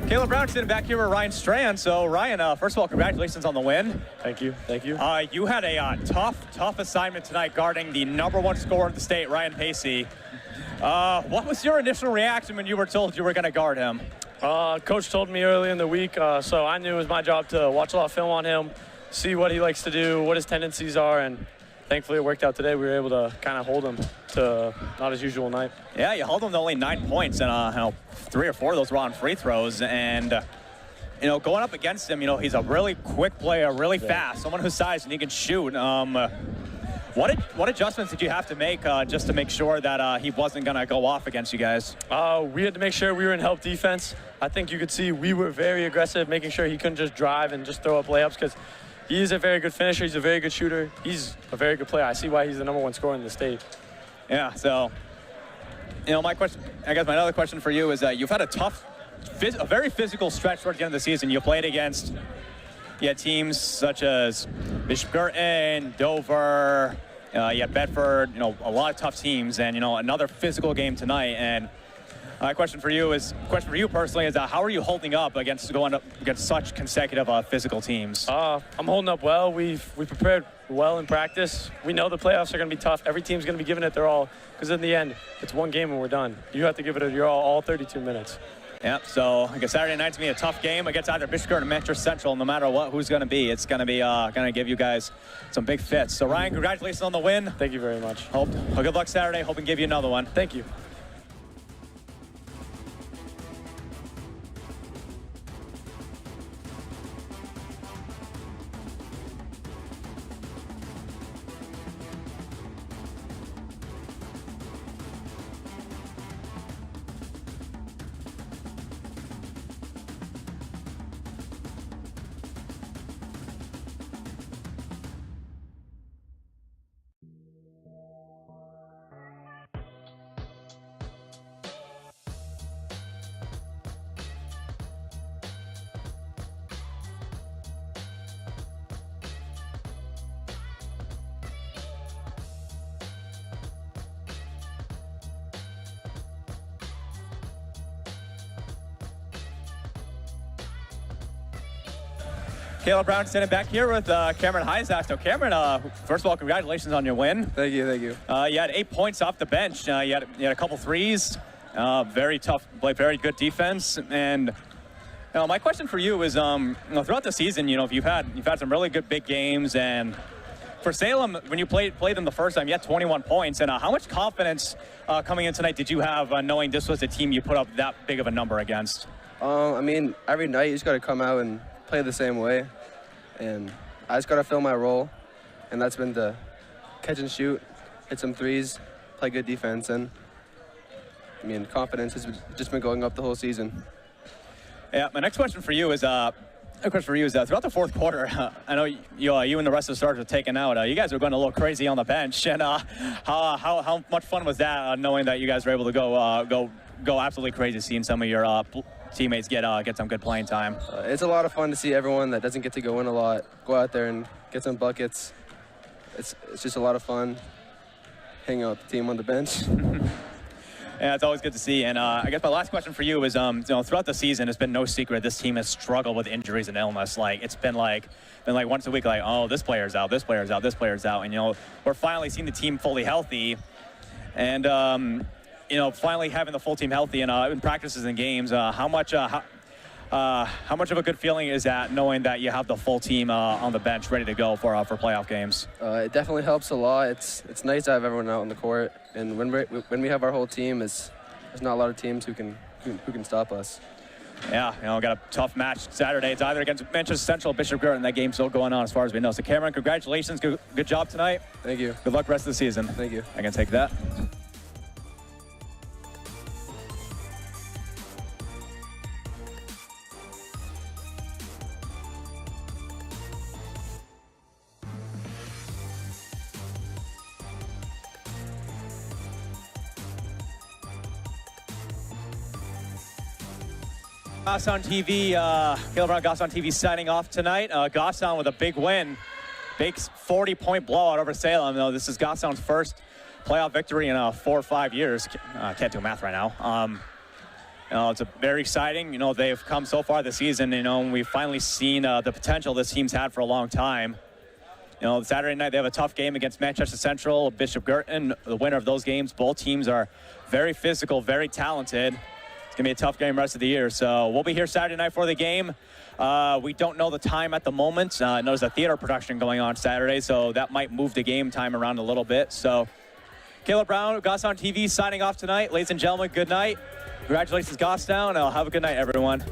Caleb Brown sitting back here with Ryan Strand. So Ryan, first of all, congratulations on the win. Thank you. Thank you. You had a tough assignment tonight guarding the #1 scorer in the state, Ryan Pacey. What was your initial reaction when you were told you were going to guard him? Coach told me early in the week, so I knew it was my job to watch a lot of film on him, see what he likes to do, what his tendencies are, and thankfully it worked out today. We were able to kind of hold him to not his usual night. Yeah, you held him to only 9 points, and 3 or 4 of those were on free throws. And going up against him, he's a really quick player, really fast, someone who's sized and he can shoot. What adjustments did you have to make just to make sure that he wasn't going to go off against you guys? We had to make sure we were in help defense. I think you could see we were very aggressive, making sure he couldn't just drive and just throw up layups, because he is a very good finisher. He's a very good shooter. He's a very good player. I see why he's the #1 scorer in the state. Yeah, so, my question, I guess my other question for you is that you've had a very physical stretch towards the end of the season. You played against teams such as Bishop Girton, Dover, you had Bedford, a lot of tough teams, and, another physical game tonight. And my question for you personally is how are you holding up going up against such consecutive physical teams? I'm holding up well. We prepared well in practice. We know the playoffs are going to be tough. Every team's going to be giving it their all, because in the end, it's one game and we're done. You have to give it your all 32 minutes. Yep, so I guess Saturday night's going to be a tough game against either Bishop Girton or Manchester Central. No matter who's going to be, it's going to be going to give you guys some big fits. So Ryan, congratulations on the win. Thank you very much. Good luck Saturday. Hope we can give you another one. Thank you. Caleb Brown sitting back here with Cameron Heizak. So Cameron, first of all, congratulations on your win. Thank you. You had 8 points off the bench. You had a couple threes. Very tough play, very good defense. And my question for you is, throughout the season, you've had some really good big games. And for Salem, when you played them the first time, you had 21 points. And how much confidence coming in tonight did you have knowing this was a team you put up that big of a number against? Every night you just got to come out and play the same way, and I just got to fill my role, and that's been to catch and shoot, hit some threes, play good defense, and confidence has just been going up the whole season. Yeah, my next question for you is throughout the fourth quarter, I know you and the rest of the starters were taken out. You guys were going a little crazy on the bench, and how much fun was that, knowing that you guys were able to go absolutely crazy, seeing some of your teammates get some good playing time? It's a lot of fun to see everyone that doesn't get to go in a lot go out there and get some buckets. It's just a lot of fun hanging out with the team on the bench. Yeah, it's always good to see. And I guess my last question for you is, throughout the season, it's been no secret this team has struggled with injuries and illness. Like, it's been like once a week, like, oh, this player's out, this player's out, this player's out. And, we're finally seeing the team fully healthy. And, finally having the full team healthy in practices and games, how much of a good feeling is that, knowing that you have the full team on the bench ready to go for playoff games? It definitely helps a lot. It's nice to have everyone out on the court, and when we have our whole team, there's not a lot of teams who can stop us. Yeah, got a tough match Saturday. It's either against Manchester Central or Bishop Girton. That game's still going on as far as we know. So Cameron, congratulations. Good job tonight. Thank you. Good luck rest of the season. Thank you. I can take that. Goffstown TV, Caleb Brown, Goffstown TV signing off tonight. Goffstown with a big win. Big 40-point blowout over Salem. This is Goffstown's first playoff victory in 4 or 5 years. Can't do math right now. It's very exciting. They've come so far this season, and we've finally seen the potential this team's had for a long time. Saturday night they have a tough game against Manchester Central, Bishop Girton. The winner of those games, both teams are very physical, very talented. It's going to be a tough game the rest of the year. So we'll be here Saturday night for the game. We don't know the time at the moment. I know there's a theater production going on Saturday, so that might move the game time around a little bit. So Caleb Brown, Goffstown TV, signing off tonight. Ladies and gentlemen, good night. Congratulations, Goffstown. Have a good night, everyone.